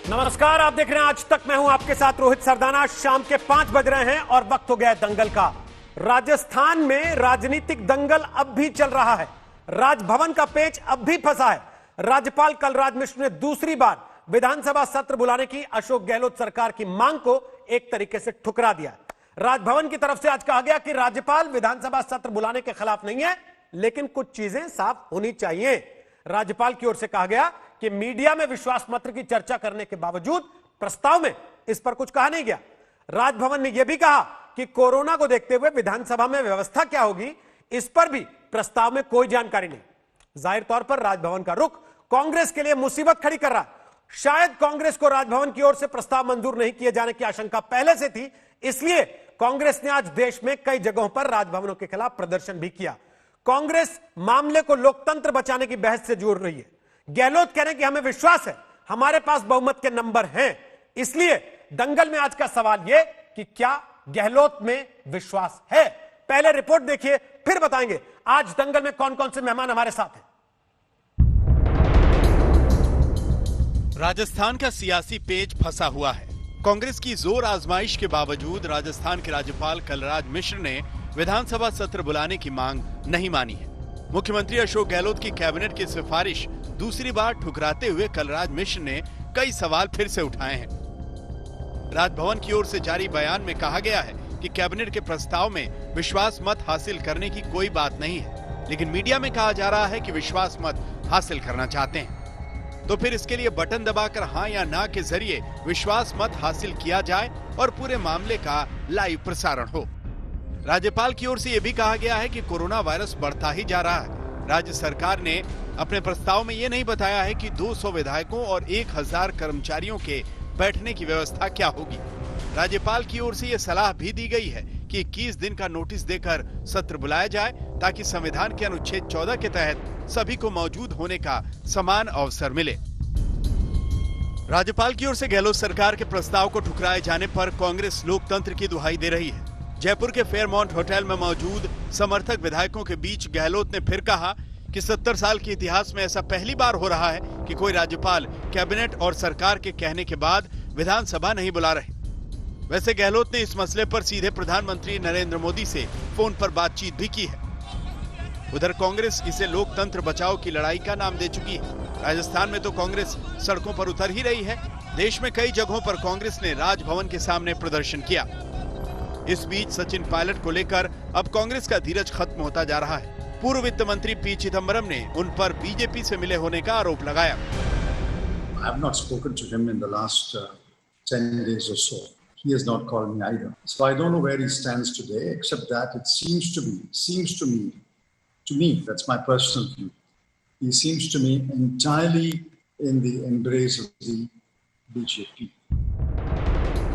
नमस्कार, आप देख रहे हैं आज तक। मैं हूं आपके साथ रोहित सरदाना। शाम के 5 बज रहे हैं और वक्त हो गया है दंगल का। राजस्थान में राजनीतिक दंगल अब भी चल रहा है। राजभवन का पेच अब भी फंसा है। राज्यपाल कलराज मिश्र ने दूसरी बार विधानसभा सत्र बुलाने की अशोक गहलोत सरकार की मांग को एक तरीके से ठुकरा दिया। राजभवन की तरफ से आज कहा गया कि राज्यपाल विधानसभा सत्र बुलाने के खिलाफ नहीं है, लेकिन कुछ चीजें साफ होनी चाहिए। राज्यपाल की ओर से कहा गया कि मीडिया में विश्वास मत की चर्चा करने के बावजूद प्रस्ताव में इस पर कुछ कहा नहीं गया। राजभवन ने यह भी कहा कि कोरोना को देखते हुए विधानसभा में व्यवस्था क्या होगी, इस पर भी प्रस्ताव में कोई जानकारी नहीं। जाहिर तौर पर राजभवन का रुख कांग्रेस के लिए मुसीबत खड़ी कर रहा। शायद कांग्रेस को राजभवन की ओर से प्रस्ताव मंजूर नहीं किए जाने की आशंका पहले से थी, इसलिए कांग्रेस ने आज देश में कई जगहों पर राजभवनों के खिलाफ प्रदर्शन भी किया। कांग्रेस मामले को लोकतंत्र बचाने की बहस से जोड़ रही है। गहलोत कह रहे हैं कि हमें विश्वास है, हमारे पास बहुमत के नंबर हैं। इसलिए दंगल में आज का सवाल यह कि क्या गहलोत में विश्वास है। पहले रिपोर्ट देखिए, फिर बताएंगे आज दंगल में कौन कौन से मेहमान हमारे साथ हैं। राजस्थान का सियासी पेच फंसा हुआ है। कांग्रेस की जोर आजमाइश के बावजूद राजस्थान के राज्यपाल कलराज मिश्र ने विधानसभा सत्र बुलाने की मांग नहीं मानी है। मुख्यमंत्री अशोक गहलोत की कैबिनेट की सिफारिश दूसरी बार ठुकराते हुए कलराज मिश्र ने कई सवाल फिर से उठाए हैं। राजभवन की ओर से जारी बयान में कहा गया है कि कैबिनेट के प्रस्ताव में विश्वास मत हासिल करने की कोई बात नहीं है, लेकिन मीडिया में कहा जा रहा है कि विश्वास मत हासिल करना चाहते हैं। तो फिर इसके लिए बटन दबाकर हां या ना के जरिए विश्वास मत हासिल किया जाए और पूरे मामले का लाइव प्रसारण हो। राज्यपाल की ओर से यह भी कहा गया है कि कोरोना वायरस बढ़ता ही जा रहा है। राज्य सरकार ने अपने प्रस्ताव में यह नहीं बताया है कि 200 विधायकों और 1000 कर्मचारियों के बैठने की व्यवस्था क्या होगी। राज्यपाल की ओर से यह सलाह भी दी गई है कि 21 दिन का नोटिस देकर सत्र बुलाया जाए, ताकि संविधान के अनुच्छेद 14 के तहत सभी को मौजूद होने का समान अवसर मिले। राज्यपाल की ओर से गहलोत सरकार के प्रस्ताव को ठुकराए जाने पर कांग्रेस लोकतंत्र की दुहाई दे रही है। जयपुर के फेयरमाउंट होटल में मौजूद समर्थक विधायकों के बीच गहलोत ने फिर कहा कि 70 साल के इतिहास में ऐसा पहली बार हो रहा है कि कोई राज्यपाल कैबिनेट और सरकार के कहने के बाद विधानसभा नहीं बुला रहे। वैसे गहलोत ने इस मसले पर सीधे प्रधानमंत्री नरेंद्र मोदी से फोन पर बातचीत भी की है। उधर कांग्रेस इसे लोकतंत्र बचाओ की लड़ाई का नाम दे चुकी है। राजस्थान में तो कांग्रेस सड़कों पर उतर ही रही है। देश में कई जगहों पर कांग्रेस ने राजभवन के सामने प्रदर्शन किया। इस बीच सचिन पायलट को लेकर अब कांग्रेस का धीरज खत्म होता जा रहा है। पूर्व वित्त मंत्री पी चिदंबरम ने उन पर बीजेपी से मिले होने का आरोप लगाया। I have not spoken to him in the last 10 days or so. He has not called me either. So I don't know where he stands today, except that it seems to me, that's my personal view, he seems to me entirely in the embrace of the BJP.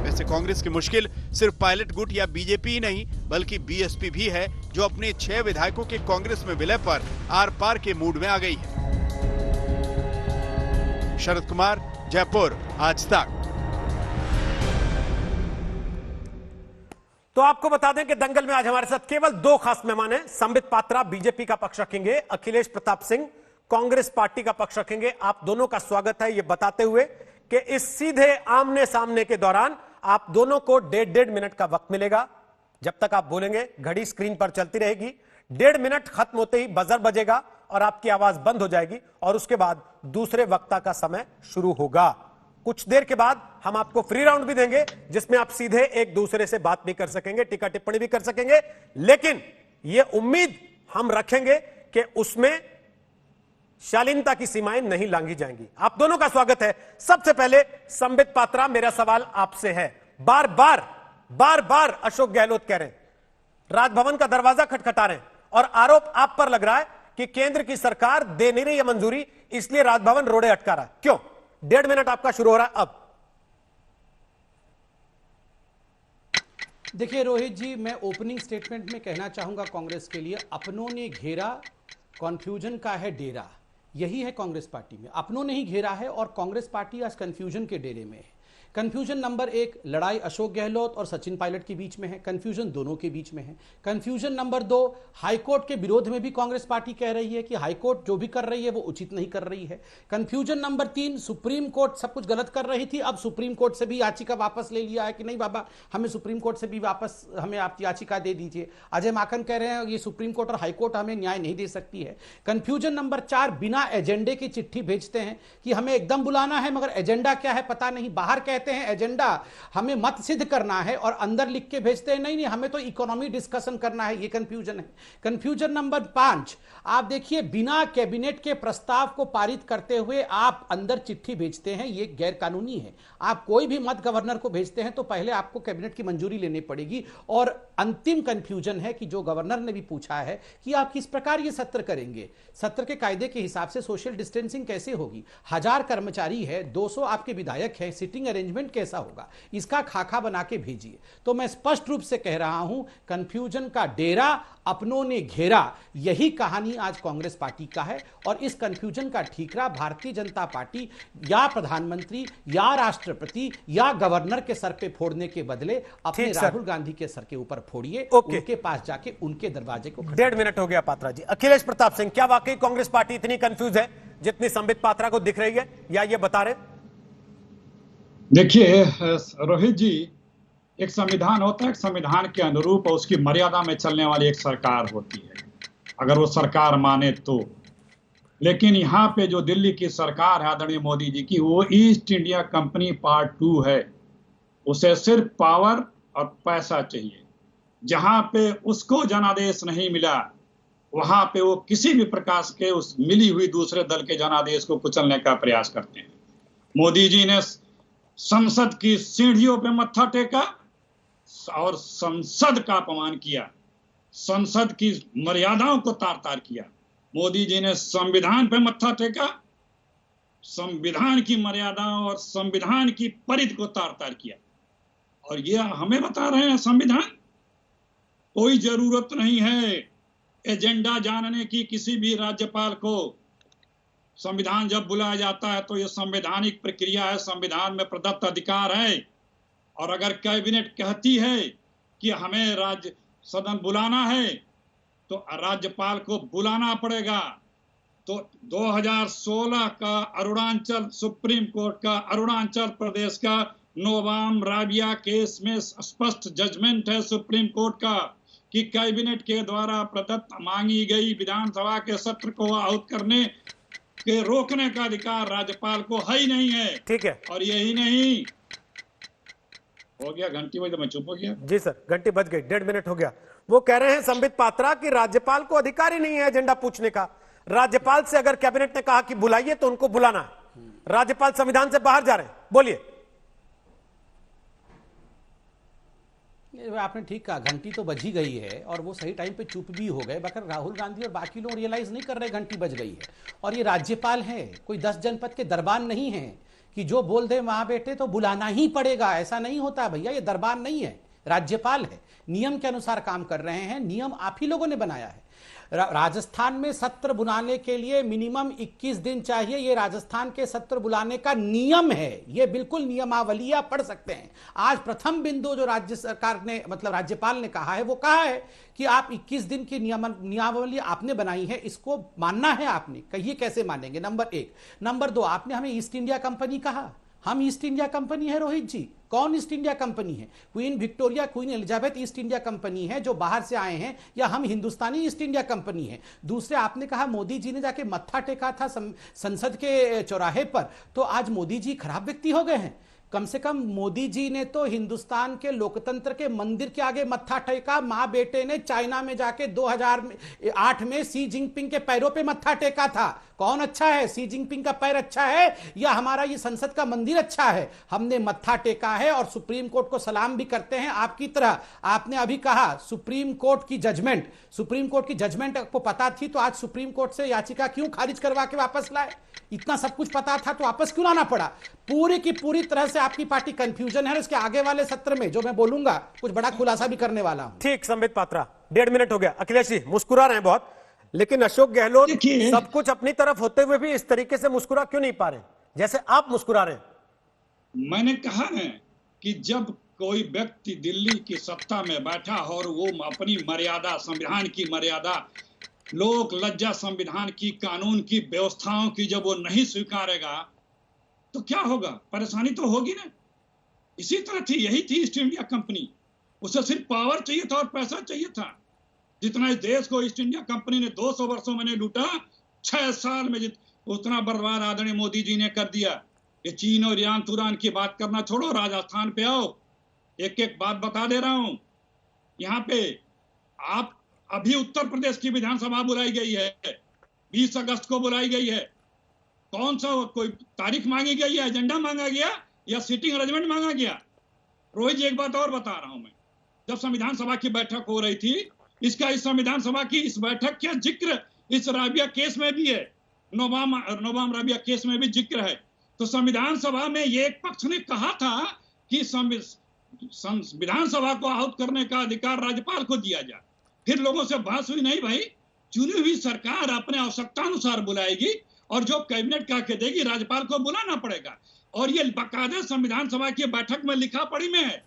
वैसे कांग्रेस की मुश्किल सिर्फ pilot गुट या BJP ही नहीं, बल्कि BSP भी है, जो अपने 6 विधायकों के कांग्रेस में विलय पर आर पार के मूड में आ गई है। शरद कुमार, जयपुर, आज तक। तो आपको बता दें कि दंगल में आज हमारे साथ केवल 2 खास मेहमान हैं। संबित पात्रा बीजेपी का पक्ष रखेंगे, अखिलेश प्रताप सिंह कांग्रेस पार्टी का पक्ष रखेंगे। आप दोनों का स्वागत है, ये बताते हुए कि इस सीधे आमने सामने के दौरान आप दोनों को 1.5 मिनट का वक्त मिलेगा। जब तक आप बोलेंगे घड़ी स्क्रीन पर चलती रहेगी। 1.5 मिनट खत्म होते ही बजर बजेगा और आपकी आवाज बंद हो जाएगी और उसके बाद दूसरे वक्ता का समय शुरू होगा। कुछ देर के बाद हम आपको फ्री राउंड भी देंगे, जिसमें आप सीधे एक दूसरे से बात भी कर सकेंगे, टीका टिप्पणी भी कर सकेंगे, लेकिन यह उम्मीद हम रखेंगे कि उसमें शालीनता की सीमाएं नहीं लांघी जाएंगी। आप दोनों का स्वागत है। सबसे पहले संबित पात्रा, मेरा सवाल आपसे है। बार बार अशोक गहलोत कह रहे हैं, राजभवन का दरवाजा खटखटा रहे हैं और आरोप आप पर लग रहा है कि केंद्र की सरकार दे नहीं रही है मंजूरी, इसलिए राजभवन रोड़े अटका रहा है। क्यों? 1.5 मिनट आपका शुरू हो रहा है अब। देखिए रोहित जी, मैं ओपनिंग स्टेटमेंट में कहना चाहूंगा कांग्रेस के लिए, अपनों ने घेरा, कॉन्फ्यूजन का है डेरा। यही है कांग्रेस पार्टी में, अपनों ने ही घेरा है और कांग्रेस पार्टी आज कंफ्यूजन के डेरे में है। कंफ्यूजन नंबर 1, लड़ाई अशोक गहलोत और सचिन पायलट के बीच में है, कंफ्यूजन दोनों के बीच में है। कंफ्यूजन नंबर 2, हाईकोर्ट के विरोध में भी कांग्रेस पार्टी कह रही है कि हाईकोर्ट जो भी कर रही है वो उचित नहीं कर रही है। कंफ्यूजन नंबर 3, सुप्रीम कोर्ट सब कुछ गलत कर रही थी, अब सुप्रीम कोर्ट से भी याचिका वापस ले लिया है कि नहीं बाबा, हमें सुप्रीम कोर्ट से भी वापस हमें आप याचिका दे दीजिए। अजय माकन कह रहे हैं ये सुप्रीम कोर्ट और हाईकोर्ट हमें न्याय नहीं दे सकती है। कंफ्यूजन नंबर 4, बिना एजेंडे की चिट्ठी भेजते हैं कि हमें एकदम बुलाना है मगर एजेंडा क्या है पता नहीं, बाहर कहते हैं एजेंडा हमें मत सिद्ध करना है और अंदर लिख के भेजते हैं नहीं हमें तो इकोनॉमी डिस्कशन करना है, ये कंफ्यूजन है। कंफ्यूजन नंबर 5, आप देखिए बिना कैबिनेट के प्रस्ताव को पारित करते हुए आप अंदर चिट्ठी भेजते हैं, ये गैर कानूनी है। आप कोई भी मत गवर्नर को भेजते हैं तो पहले आपको कैबिनेट की मंजूरी लेनी पड़ेगी। और अंतिम कंफ्यूजन है कि जो गवर्नर ने भी पूछा है कि आप किस प्रकार ये सत्र करेंगे, सत्र के कायदे के हिसाब से सोशल डिस्टेंसिंग कैसे होगी, 1000 कर्मचारी है, 200 आपके विधायक हैं, सिटिंग अरेंजमेंट कैसा होगा, इसका खाका बना के भेजिए। तो मैं स्पष्ट रूप से कह रहा हूं कंफ्यूजन का डेरा अपनों ने घेरा, यही कहानी आज कांग्रेस पार्टी का है। और इस कंफ्यूजन का ठीकरा भारतीय जनता पार्टी या प्रधानमंत्री या राष्ट्रपति या गवर्नर के सर पे फोड़ने के बदले अपने राहुल गांधी के सर के ऊपर फोड़िए, उनके पास जाके उनके दरवाजे को 1.5 मिनट हो गया पात्रा जी। अखिलेश प्रताप सिंह, क्या वाकई कांग्रेस पार्टी इतनी कंफ्यूज है जितनी संबित पात्रा को दिख रही है, या ये बता रहे? देखिए रोहित जी, एक संविधान होता है, एक संविधान के अनुरूप और उसकी मर्यादा में चलने वाली एक सरकार होती है, अगर वो सरकार माने तो। लेकिन यहाँ पे जो दिल्ली की सरकार है आदरणीय मोदी जी की, वो ईस्ट इंडिया कंपनी पार्ट 2 है। उसे सिर्फ पावर और पैसा चाहिए। जहां पे उसको जनादेश नहीं मिला वहां पे वो किसी भी प्रकार के उस मिली हुई दूसरे दल के जनादेश को कुचलने का प्रयास करते हैं। मोदी जी ने संसद की सीढ़ियों पे मत्था टेका और संसद का अपमान किया, संसद की मर्यादाओं को तार तार किया। मोदी जी ने संविधान पे मत्था टेका, संविधान की मर्यादाओं और संविधान की परिधि को तार तार किया। और ये हमें बता रहे हैं संविधान, कोई जरूरत नहीं है एजेंडा जानने की किसी भी राज्यपाल को। संविधान जब बुलाया जाता है तो ये संवैधानिक प्रक्रिया है, संविधान में प्रदत्त अधिकार है। और अगर कैबिनेट कहती है कि हमें राज्य सदन बुलाना है तो राज्यपाल को बुलाना पड़ेगा। तो 2016 का अरुणाचल सुप्रीम कोर्ट का अरुणाचल प्रदेश का नोवाम राबिया केस में स्पष्ट जजमेंट है सुप्रीम कोर्ट का कि कैबिनेट के द्वारा प्रदत्त मांगी गई विधानसभा के सत्र को आहूत करने के रोकने का अधिकार राज्यपाल को है ही नहीं है। ठीक है। और यही नहीं, हो गया घंटी बज, तो मैं चुप हो गया। जी सर, घंटी बज गई, 1.5 मिनट हो गया। वो कह रहे हैं संबित पात्रा कि राज्यपाल को अधिकार ही नहीं है एजेंडा पूछने का। राज्यपाल से अगर कैबिनेट ने कहा कि बुलाइए तो उनको बुलाना है, राज्यपाल संविधान से बाहर जा रहे हैं। बोलिए। आपने ठीक कहा, घंटी तो बजी गई है और वो सही टाइम पे चुप भी हो गए, मगर राहुल गांधी और बाकी लोग रियलाइज नहीं कर रहे घंटी बज गई है। और ये राज्यपाल है, कोई 10 जनपद के दरबार नहीं है कि जो बोल दे वहां बेटे तो बुलाना ही पड़ेगा, ऐसा नहीं होता भैया। ये दरबार नहीं है, राज्यपाल है, नियम के अनुसार काम कर रहे हैं। नियम आप ही लोगों ने बनाया है। राजस्थान में सत्र बुलाने के लिए मिनिमम 21 दिन चाहिए, ये राजस्थान के सत्र बुलाने का नियम है, ये बिल्कुल नियमावली आप पढ़ सकते हैं। आज प्रथम बिंदु जो राज्य सरकार ने मतलब राज्यपाल ने कहा है वो कहा है कि आप 21 दिन की नियमावली आपने बनाई है, इसको मानना है आपने। कहिए कैसे मानेंगे, नंबर 1। नंबर 2, आपने हमें ईस्ट इंडिया कंपनी कहा, हम ईस्ट इंडिया कंपनी है रोहित जी? कौन ईस्ट इंडिया कंपनी है? Queen Victoria, queen Elizabeth east India company है जो बाहर से आए हैं, या हम हिंदुस्तानी ईस्ट इंडिया कंपनी है? दूसरे, आपने कहा मोदी जी ने जाके मत्था टेका था संसद के चौराहे पर, तो आज मोदी जी खराब व्यक्ति हो गए हैं? कम से कम मोदी जी ने तो हिंदुस्तान के लोकतंत्र के मंदिर के आगे मत्था टेका। मां बेटे ने चाइना में जाके 2008 में सी जिनपिंग के पैरों पे मत्था टेका था। कौन अच्छा है, सी जिनपिंग का पैर अच्छा है या हमारा ये संसद का मंदिर अच्छा है? हमने मत्था टेका है और सुप्रीम कोर्ट को सलाम भी करते हैं आपकी तरह। आपने अभी कहा सुप्रीम कोर्ट की जजमेंट, सुप्रीम कोर्ट की जजमेंट आपको पता थी तो आज सुप्रीम कोर्ट से याचिका क्यों खारिज करवा के वापस लाए? इतना सब कुछ पता था तो वापस क्यों लाना पड़ा? पूरी की पूरी तरह से आपकी पार्टी कंफ्यूजन है। इसके आगे वाले सत्र में जो मैं बोलूंगा कुछ बड़ा खुलासा भी करने वाला हूं। ठीक, संबित पात्रा, 1.5 मिनट हो गया। अखिलेश जी मुस्कुरा रहे हैं बहुत, लेकिन अशोक गहलोत सब कुछ अपनी तरफ होते हुए भी इस तरीके से मुस्कुरा क्यों नहीं पा रहे जैसे आप मुस्कुरा रहे हैं? मैंने कहा है कि जब कोई व्यक्ति दिल्ली की सत्ता में बैठा और वो अपनी मर्यादा, संविधान की मर्यादा, लोक लज्जा, संविधान की, कानून की, व्यवस्थाओं की जब वो नहीं स्वीकारेगा तो क्या होगा? परेशानी तो होगी ना। इसी तरह थी, यही थी ईस्ट इंडिया कंपनी। उसे सिर्फ पावर चाहिए था और पैसा चाहिए था। जितना इस देश को ईस्ट इंडिया कंपनी ने 200 वर्षों में नहीं लूटा, 6 साल में उतना बर्बाद आदरणीय मोदी जी ने कर दिया। ये चीन और ईरान तुरान की बात करना छोड़ो, राजस्थान पे आओ। एक एक बात बता दे रहा हूं। यहाँ पे आप अभी उत्तर प्रदेश की विधानसभा बुलाई गई है, 20 अगस्त को बुलाई गई है। कौन सा कोई तारीख मांगी गई है, एजेंडा मांगा गया या सिटिंग अरेंजमेंट मांगा गया? रोहित जी, एक बात और बता रहा हूं मैं। जब संविधान सभा की बैठक हो रही थी, इस संविधान सभा की इस बैठक का जिक्र इस राबिया केस में भी है, नोबाम राबिया केस में भी जिक्र है। तो संविधान सभा में ये एक पक्ष ने कहा था कि विधानसभा को आहूत करने का अधिकार राज्यपाल को दिया जाए। फिर लोगों से बहस हुई, नहीं भाई, चुनी हुई सरकार अपने आवश्यकता अनुसार बुलाएगी और जो कैबिनेट कह के देगी राज्यपाल को बुलाना पड़ेगा। और ये बाकायदा संविधान सभा की बैठक में लिखा पढ़ी में है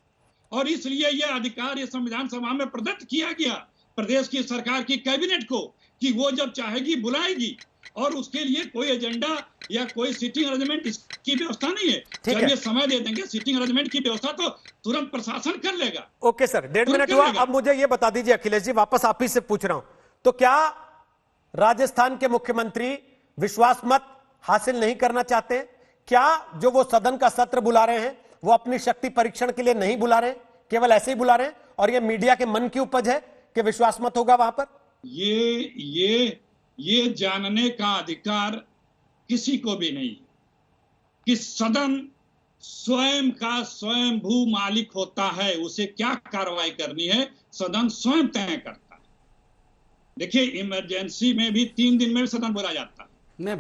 और इसलिए ये अधिकार ये संविधान सभा में प्रदत्त किया गया प्रदेश की सरकार की कैबिनेट को कि वो जब चाहेगी बुलाएगी और उसके लिए कोई एजेंडा या कोई सिटिंग अरेंजमेंट की व्यवस्था नहीं है। जब ये समय दे देंगे सिटिंग अरेंजमेंट की व्यवस्था तो तुरंत प्रशासन कर लेगा। ओके सर, 1.5 मिनट हुआ। अब मुझे ये बता दीजिए अखिलेश जी, वापस आप ही से पूछ रहा हूं, तो क्या राजस्थान के मुख्यमंत्री विश्वास मत हासिल नहीं करना चाहते? क्या जो वो सदन का सत्र बुला रहे हैं वो अपनी शक्ति परीक्षण के लिए नहीं बुला रहे, केवल ऐसे ही बुला रहे हैं और ये मीडिया के मन की उपज है कि विश्वास मत होगा वहां पर? ये जानने का अधिकार किसी को भी नहीं कि सदन स्वयं का स्वयंभू मालिक होता है। उसे क्या कार्रवाई करनी है सदन स्वयं तय करता है। देखिए, इमरजेंसी में भी 3 दिन में सदन बुलाया जाता है,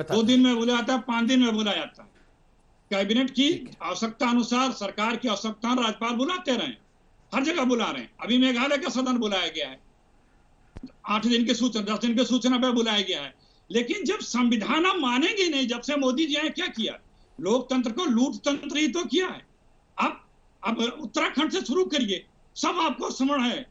2 दिन में बुलाया जाता है, 5 दिन में बुलाया जाता है। कैबिनेट की आवश्यकता अनुसार, सरकार की आवश्यकता राज्यपाल बुलाते रहे, हर जगह बुला रहे हैं। अभी मेघालय का सदन बुलाया गया है, 8 दिन की सूचना, 10 दिन की सूचना पे बुलाया गया है। लेकिन जब संविधान हम मानेंगे नहीं, जब से मोदी जी ने क्या किया, लोकतंत्र को लूट तंत्र ही तो किया है। अब उत्तराखंड से शुरू करिए, सब आपको स्मरण है,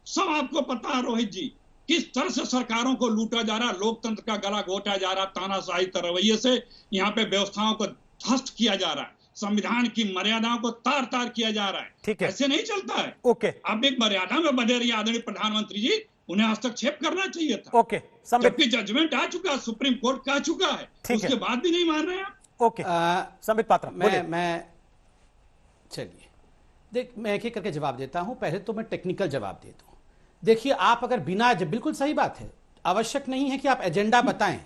सब आपको पता है रोहित जी, किस तरह से सरकारों को लूटा जा रहा, लोकतंत्र का गला घोटा जा रहा, तानाशाही रवैये से यहाँ पे व्यवस्थाओं को ध्वस्त किया जा रहा है, संविधान की मर्यादाओं को तार तार किया जा रहा है। ठीक है, ऐसे नहीं चलता है। ओके, अब एक मर्यादा में बने रहिए आदरणीय प्रधानमंत्री जी, उन्हें हस्तक्षेप करना चाहिए था। ओके, जबकि जजमेंट आ चुका, सुप्रीम कोर्ट कह चुका है, उसके बाद भी नहीं मान रहे हैं आप। ओके, संबित पात्रा, मैं चलिए देख, मैं एक एक करके जवाब देता हूं। पहले तो मैं टेक्निकल जवाब देता हूं। देखिए, आप अगर बिना, बिल्कुल सही बात है, आवश्यक नहीं है कि आप एजेंडा बताएं।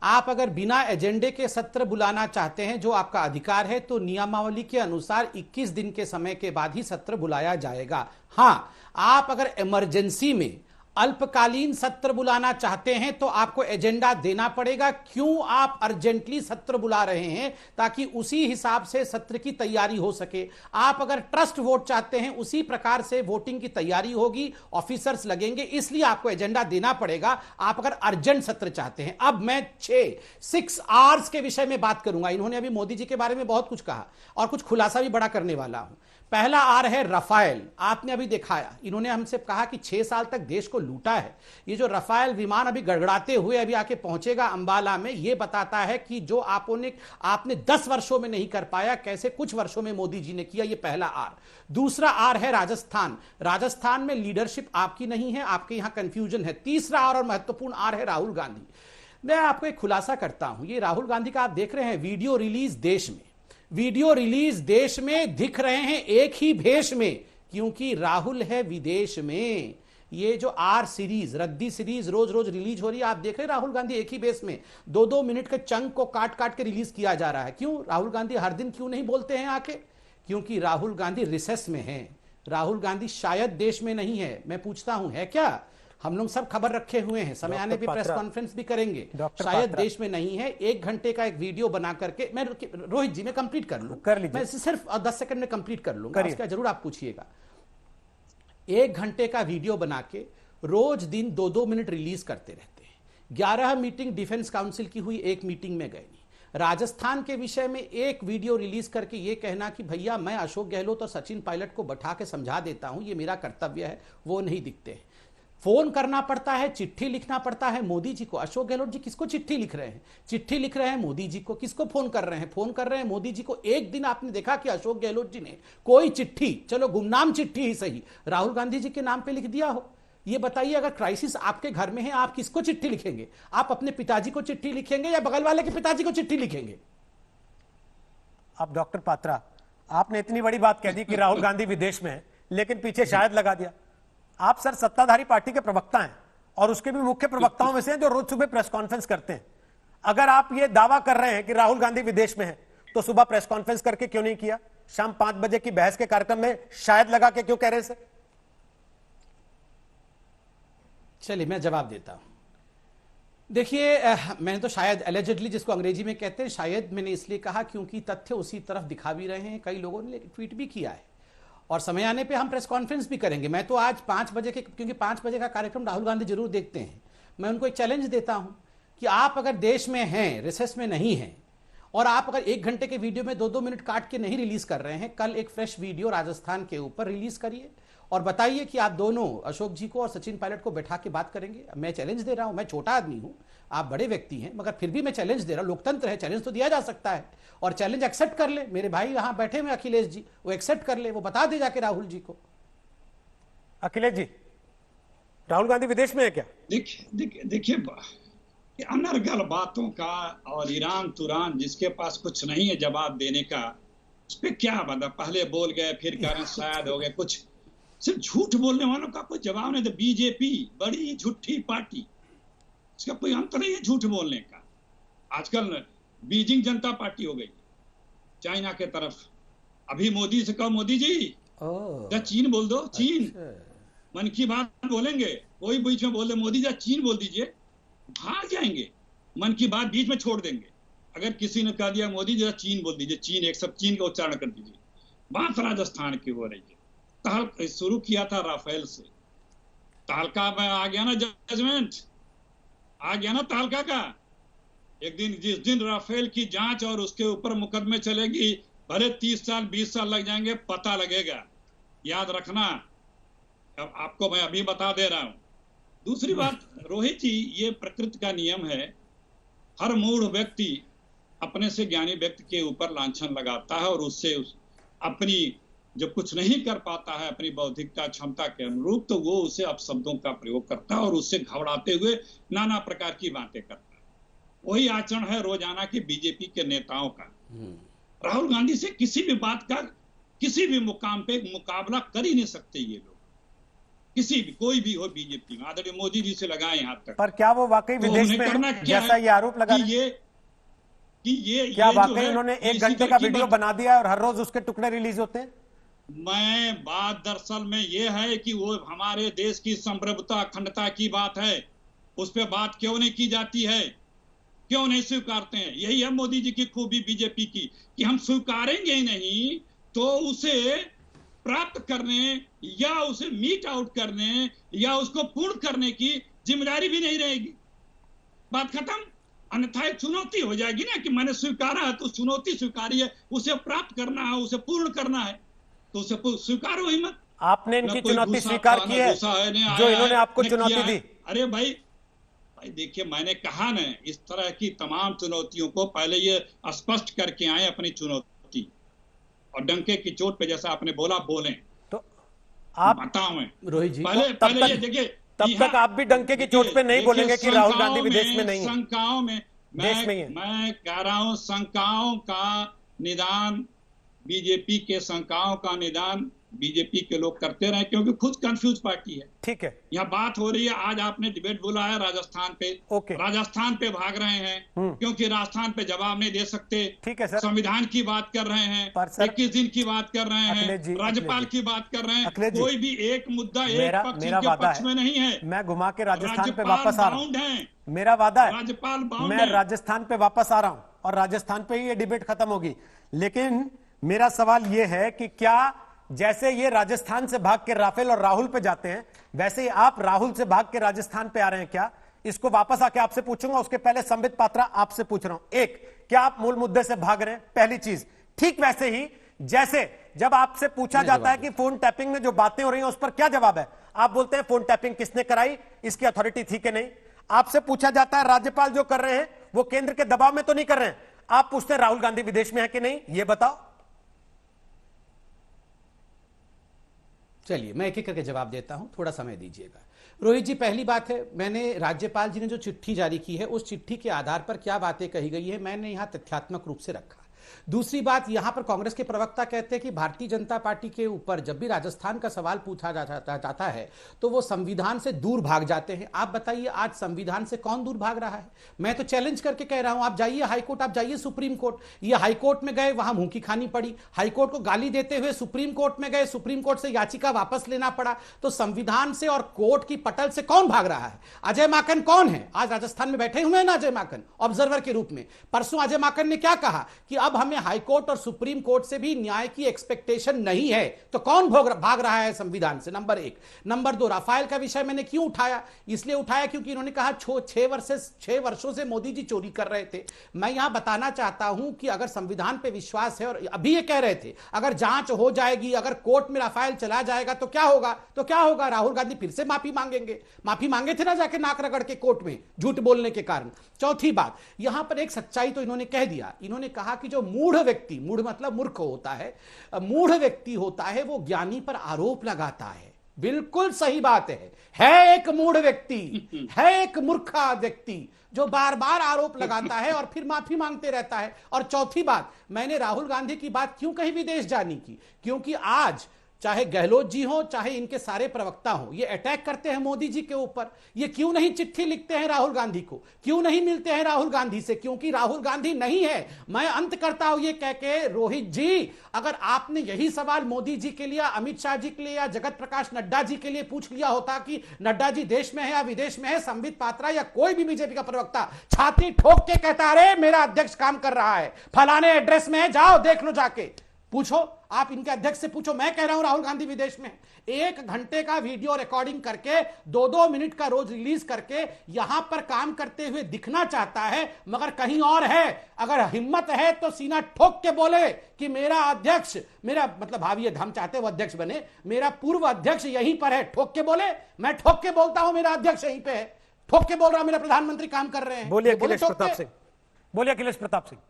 आप अगर बिना एजेंडे के सत्र बुलाना चाहते हैं, जो आपका अधिकार है, तो नियमावली के अनुसार 21 दिन के समय के बाद ही सत्र बुलाया जाएगा। हां, आप अगर इमरजेंसी में अल्पकालीन सत्र बुलाना चाहते हैं तो आपको एजेंडा देना पड़ेगा, क्यों आप अर्जेंटली सत्र बुला रहे हैं, ताकि उसी हिसाब से सत्र की तैयारी हो सके। आप अगर ट्रस्ट वोट चाहते हैं, उसी प्रकार से वोटिंग की तैयारी होगी, ऑफिसर्स लगेंगे, इसलिए आपको एजेंडा देना पड़ेगा आप अगर अर्जेंट सत्र चाहते हैं। अब मैं 6 आवर्स के विषय में बात करूंगा। इन्होंने अभी मोदी जी के बारे में बहुत कुछ कहा और कुछ खुलासा भी बड़ा करने वाला हूं। पहला आर है रफाल। आपने अभी दिखाया, इन्होंने हमसे कहा कि 6 साल तक देश को लूटा है। ये जो रफाल विमान अभी गड़गड़ाते हुए अभी आके पहुंचेगा अंबाला में, ये बताता है कि जो आपने 10 वर्षों में नहीं कर पाया, कैसे कुछ वर्षों में मोदी जी ने किया। ये पहला आर। दूसरा आर है राजस्थान। राजस्थान में लीडरशिप आपकी नहीं है, आपके यहां कंफ्यूजन है। तीसरा आर और महत्वपूर्ण आर है राहुल गांधी। मैं आपको एक खुलासा करता हूं। ये राहुल गांधी का आप देख रहे हैं वीडियो रिलीज देश में दिख रहे हैं एक ही भेष में, क्योंकि राहुल है विदेश में। ये जो आर सीरीज, रद्दी सीरीज रोज रोज रिलीज हो रही है, आप देख रहे हैं राहुल गांधी एक ही बेस में 2-2 मिनट के चंक को काट काट के रिलीज किया जा रहा है। क्यों राहुल गांधी हर दिन क्यों नहीं बोलते हैं आके? क्योंकि राहुल गांधी रिसेस में है। राहुल गांधी शायद देश में नहीं है। मैं पूछता हूं, है क्या? हम लोग सब खबर रखे हुए हैं, समय आने भी प्रेस कॉन्फ्रेंस भी करेंगे। शायद देश में नहीं है। 1 घंटे का एक वीडियो बना करके, मैं रोहित जी मैं कंप्लीट कर लूं, मैं सिर्फ 10 सेकंड में कंप्लीट कर लूंगा, उसका जरूर आप पूछिएगा। 1 घंटे का वीडियो बना के रोज दिन 2-2 मिनट रिलीज करते रहते हैं। 11 मीटिंग डिफेंस काउंसिल की हुई, 1 मीटिंग में गए नहीं। राजस्थान के विषय में एक वीडियो रिलीज करके ये कहना कि भैया मैं अशोक गहलोत और सचिन पायलट को बैठा के समझा देता हूं, ये मेरा कर्तव्य है, वो नहीं दिखते हैं। फोन करना पड़ता है, चिट्ठी लिखना पड़ता है मोदी जी को। अशोक गहलोत जी किसको चिट्ठी लिख रहे हैं? चिट्ठी लिख रहे हैं मोदी जी को। किसको फोन कर रहे हैं? फोन कर रहे हैं मोदी जी को। एक दिन आपने देखा कि अशोक गहलोत जी ने कोई चिट्ठी, चलो गुमनाम चिट्ठी ही सही, राहुल गांधी जी के नाम पे लिख दिया हो? ये बताइए, अगर क्राइसिस आपके घर में है, आप किसको चिट्ठी लिखेंगे? आप अपने पिताजी को चिट्ठी लिखेंगे या बगल वाले के पिताजी को चिट्ठी लिखेंगे? अब डॉक्टर पात्रा, आपने इतनी बड़ी बात कह दी कि राहुल गांधी विदेश में है, लेकिन पीछे शायद लगा दिया। आप सर सत्ताधारी पार्टी के प्रवक्ता हैं और उसके भी मुख्य प्रवक्ताओं में से हैं जो रोज सुबह प्रेस कॉन्फ्रेंस करते हैं। अगर आप ये दावा कर रहे हैं कि राहुल गांधी विदेश में है, तो सुबह प्रेस कॉन्फ्रेंस करके क्यों नहीं किया? शाम 5 बजे की बहस के कार्यक्रम में शायद लगा के क्यों कह रहे हैं सर? चलिए मैं जवाब देता हूं। देखिए, मैंने तो शायद एलिजिडली, जिसको अंग्रेजी में कहते हैं, शायद मैंने इसलिए कहा क्योंकि तथ्य उसी तरफ दिखा भी रहे हैं, कई लोगों ने ट्वीट भी किया है, और समय आने पे हम प्रेस कॉन्फ्रेंस भी करेंगे। मैं तो आज 5 बजे के, क्योंकि 5 बजे का कार्यक्रम राहुल गांधी जरूर देखते हैं, मैं उनको एक चैलेंज देता हूं कि आप अगर देश में हैं, रिसेस में नहीं हैं, और आप अगर 1 घंटे के वीडियो में 2-2 मिनट काट के नहीं रिलीज कर रहे हैं, कल एक फ्रेश वीडियो राजस्थान के ऊपर रिलीज करिए और बताइए कि आप दोनों, अशोक जी को और सचिन पायलट को बैठा के बात करेंगे। मैं चैलेंज दे रहा हूं, मैं छोटा आदमी हूं, आप बड़े व्यक्ति हैं, मगर फिर भी मैं चैलेंज दे रहा हूं। लोकतंत्र है, चैलेंज तो दिया जा सकता है, और चैलेंज एक्सेप्ट कर ले। मेरे भाई यहां बैठे हुए अखिलेश जी, वो एक्सेप्ट कर ले, वो बता दे जाके राहुल जी को। अखिलेश जी, राहुल गांधी विदेश में है क्या? देखिए अनर्गल बातों का और ईरान तुरान, जिसके पास कुछ नहीं है जवाब देने का, उस पर क्या बता? पहले बोल गए, फिर कह रहे शायद हो गए, कुछ सिर्फ झूठ बोलने वालों का कोई जवाब नहीं। तो बीजेपी बड़ी झूठी पार्टी, इसका कोई अंत नहीं है झूठ बोलने का। आजकल बीजिंग जनता पार्टी हो गई चाइना के तरफ। अभी मोदी से कहो, मोदी जी क्या चीन बोल दो, चीन। मन की बात बोलेंगे, कोई बीच में बोल दे मोदी जी चीन बोल दीजिए, भाग जाएंगे। मन की बात बीच में छोड़ देंगे। अगर किसी ने कह दिया मोदी जी चीन बोल दीजिए, चीन, एक सब चीन का उच्चारण कर दीजिए। बात राजस्थान की हो रही है। शुरू किया था राफेल से, तालका में आ गया ना जजमेंट, आ गया ना तालका का। एक दिन, जिस दिन राफेल की जांच और उसके ऊपर मुकदमे चलेगी, भले 30 साल 20 साल लग जाएंगे, पता लगेगा, याद रखना। अब आपको मैं अभी बता दे रहा हूं। दूसरी बात, रोहित जी, ये प्रकृति का नियम है, हर मूढ़ व्यक्ति अपने से ज्ञानी व्यक्ति के ऊपर लांछन लगाता है, और उससे अपनी जब कुछ नहीं कर पाता है अपनी बौद्धिकता क्षमता के अनुरूप, तो वो उसे अपशब्दों का प्रयोग करता है और उससे घबराते हुए नाना प्रकार की बातें करता है। वही आचरण है रोजाना की बीजेपी के नेताओं का। राहुल गांधी से किसी भी बात का, किसी भी मुकाम पे मुकाबला कर ही नहीं सकते ये लोग, किसी भी, कोई भी हो बीजेपी में, आदरणीय मोदी जी से लगाए यहाँ तक। पर क्या वो वाकई विदेश में है, जैसा ये आरोप लगा क्या वाकई उन्होंने 1 घंटे का वीडियो बना दिया और हर रोज उसके टुकड़े रिलीज होते हैं? मैं बात दरअसल में ये है कि वो हमारे देश की संप्रभुता अखंडता की बात है, उस पर बात क्यों नहीं की जाती है, क्यों नहीं स्वीकारते हैं? यही है मोदी जी की खूबी बीजेपी की, कि हम स्वीकारेंगे ही नहीं तो उसे प्राप्त करने या उसे मीट आउट करने या उसको पूर्ण करने की जिम्मेदारी भी नहीं रहेगी। बात खत्म। अन्यथा एक चुनौती हो जाएगी ना, कि मैंने स्वीकारा है तो चुनौती स्वीकारी है, उसे प्राप्त करना है, उसे पूर्ण करना है, तो उसे स्वीकारो ही मत। आपने इनकी चुनौती स्वीकार की है, जो इन्होंने आपको चुनौती दी? अरे भाई देखिए, मैंने कहा ना, इस तरह की तमाम चुनौतियों को पहले ये स्पष्ट करके आए अपनी चुनौती, और डंके की चोट पे जैसा आपने बोला बोले। तो आप बताओ रोहित जी, पहले ये देखिए, तब तक आप भी डंके की चोट पे नहीं बोलेंगे कि राहुल गांधी विदेश में नहीं है? शंकाओं में मैं कह रहा हूं, शंकाओं का निदान, बीजेपी के शंकाओं का निदान बीजेपी के लोग करते रहे, क्योंकि खुद कंफ्यूज पार्टी है। ठीक है, यहाँ बात हो रही है, आज आपने डिबेट बोला है राजस्थान पे, राजस्थान पे भाग रहे हैं, क्योंकि राजस्थान पे जवाब नहीं दे सकते। ठीक है सर, संविधान की बात कर रहे हैं, 21 दिन की बात कर रहे हैं, राज्यपाल की बात कर रहे हैं, कोई भी एक मुद्दा एक पक्ष के पक्ष में नहीं है। मैं घुमा के राजस्थान पे वापस आ रहा हूँ, मेरा वादा है, राज्यपाल मैं राजस्थान पे वापस आ रहा हूँ और राजस्थान पे ही ये डिबेट खत्म होगी। लेकिन मेरा सवाल ये है कि क्या जैसे ये राजस्थान से भाग के राफेल और राहुल पे जाते हैं, वैसे ही आप राहुल से भाग के राजस्थान पे आ रहे हैं क्या? इसको वापस आके आपसे पूछूंगा, उसके पहले संबित पात्रा आपसे पूछ रहा हूं। एक, क्या आप मूल मुद्दे से भाग रहे हैं? पहली चीज। ठीक वैसे ही जैसे जब आपसे पूछा जाता है कि फोन टैपिंग में जो बातें हो रही हैं उस पर क्या जवाब है, आप बोलते हैं फोन टैपिंग किसने कराई, इसकी अथॉरिटी थी कि नहीं। आपसे पूछा जाता है राज्यपाल जो कर रहे हैं वो केंद्र के दबाव में तो नहीं कर रहे हैं, आप पूछते हैं राहुल गांधी विदेश में है कि नहीं, ये बताओ। चलिए मैं एक एक करके जवाब देता हूं, थोड़ा समय दीजिएगा। रोहित जी, पहली बात है, मैंने राज्यपाल जी ने जो चिट्ठी जारी की है उस चिट्ठी के आधार पर क्या बातें कही गई है मैंने यहां तथ्यात्मक रूप से रखा। दूसरी बात, यहां पर कांग्रेस के प्रवक्ता कहते हैं कि भारतीय जनता पार्टी के ऊपर जब भी राजस्थान का सवाल पूछा जाता है तो वो संविधान से दूर भाग जाते हैं। आप बताइए आज संविधान से कौन दूर भाग रहा है? मैं तो चैलेंज करके कह रहा हूं, आप जाइए हाईकोर्ट, आप जाइए सुप्रीम कोर्ट। ये हाईकोर्ट में गए, वहां मुंह की खानी पड़ी, हाईकोर्ट को गाली देते हुए सुप्रीम कोर्ट में गए, सुप्रीम कोर्ट से याचिका वापस लेना पड़ा। तो संविधान से और कोर्ट की पटल से कौन भाग रहा है? अजय माकन कौन है? आज राजस्थान में बैठे हुए हैं ना अजय माकन, ऑब्जर्वर के रूप में। परसों अजय माकन ने क्या कहा कि अब हमें हाईकोर्ट और सुप्रीम कोर्ट से भी न्याय की एक्सपेक्टेशन नहीं है। तो कौन भाग रहा है संविधान से? नंबर एक। नंबर दो, राफेल का विषय मैंने क्यों उठाया? इसलिए उठाया क्योंकि इन्होंने कहा 6 वर्षों से मोदी जी चोरी कर रहे थे। मैं यहां बताना चाहता हूं कि अगर संविधान पे विश्वास है, और अभी ये कह रहे थे अगर जांच हो जाएगी, अगर कोर्ट में राफेल चला जाएगा तो क्या होगा? तो क्या होगा? राहुल गांधी फिर से माफी मांगेंगे। माफी मांगे थे ना जाके नाक रगड़ के कोर्ट में झूठ बोलने के कारण। चौथी बात, यहां पर एक सच्चाई तो इन्होंने कह दिया। इन्होंने कहा कि जो मूढ़ व्यक्ति, मूढ़ मतलब मूर्ख होता है, मूढ़ व्यक्ति होता है वो ज्ञानी पर आरोप लगाता है। बिल्कुल सही बात है एक मूढ़ व्यक्ति, है एक मूर्खा व्यक्ति जो बार बार आरोप लगाता है और फिर माफी मांगते रहता है। और चौथी बात, मैंने राहुल गांधी की बात क्यों कही विदेश जाने की, क्योंकि आज चाहे गहलोत जी हो चाहे इनके सारे प्रवक्ता हो, ये अटैक करते हैं मोदी जी के ऊपर। ये क्यों नहीं चिट्ठी लिखते हैं राहुल गांधी को, क्यों नहीं मिलते हैं राहुल गांधी से? क्योंकि राहुल गांधी नहीं है। मैं अंत करता हूं ये कह के, रोहित जी, अगर आपने यही सवाल मोदी जी के लिए, अमित शाह जी के लिए या जगत प्रकाश नड्डा जी के लिए पूछ लिया होता कि नड्डा जी देश में है या विदेश में है, संबित पात्रा या कोई भी बीजेपी का प्रवक्ता छाती ठोक के कहता अरे मेरा अध्यक्ष काम कर रहा है, फलाने एड्रेस में है, जाओ देख लो जाके। पूछो, आप इनके अध्यक्ष से पूछो। मैं कह रहा हूं राहुल गांधी विदेश में 1 घंटे का वीडियो रिकॉर्डिंग करके 2-2 मिनट का रोज रिलीज करके यहां पर काम करते हुए दिखना चाहता है, मगर कहीं और है। अगर हिम्मत है तो सीना ठोक के बोले कि मेरा अध्यक्ष, मेरा मतलब भावी हम चाहते वो अध्यक्ष बने, मेरा पूर्व अध्यक्ष यहीं पर है। ठोक के बोले, मैं ठोक के बोलता हूं मेरा अध्यक्ष यहीं पे है, ठोक के बोल रहा हूं मेरा प्रधानमंत्री काम कर रहे हैं। बोलिए अखिलेश प्रताप सिंह, बोलिए अखिलेश प्रताप सिंह।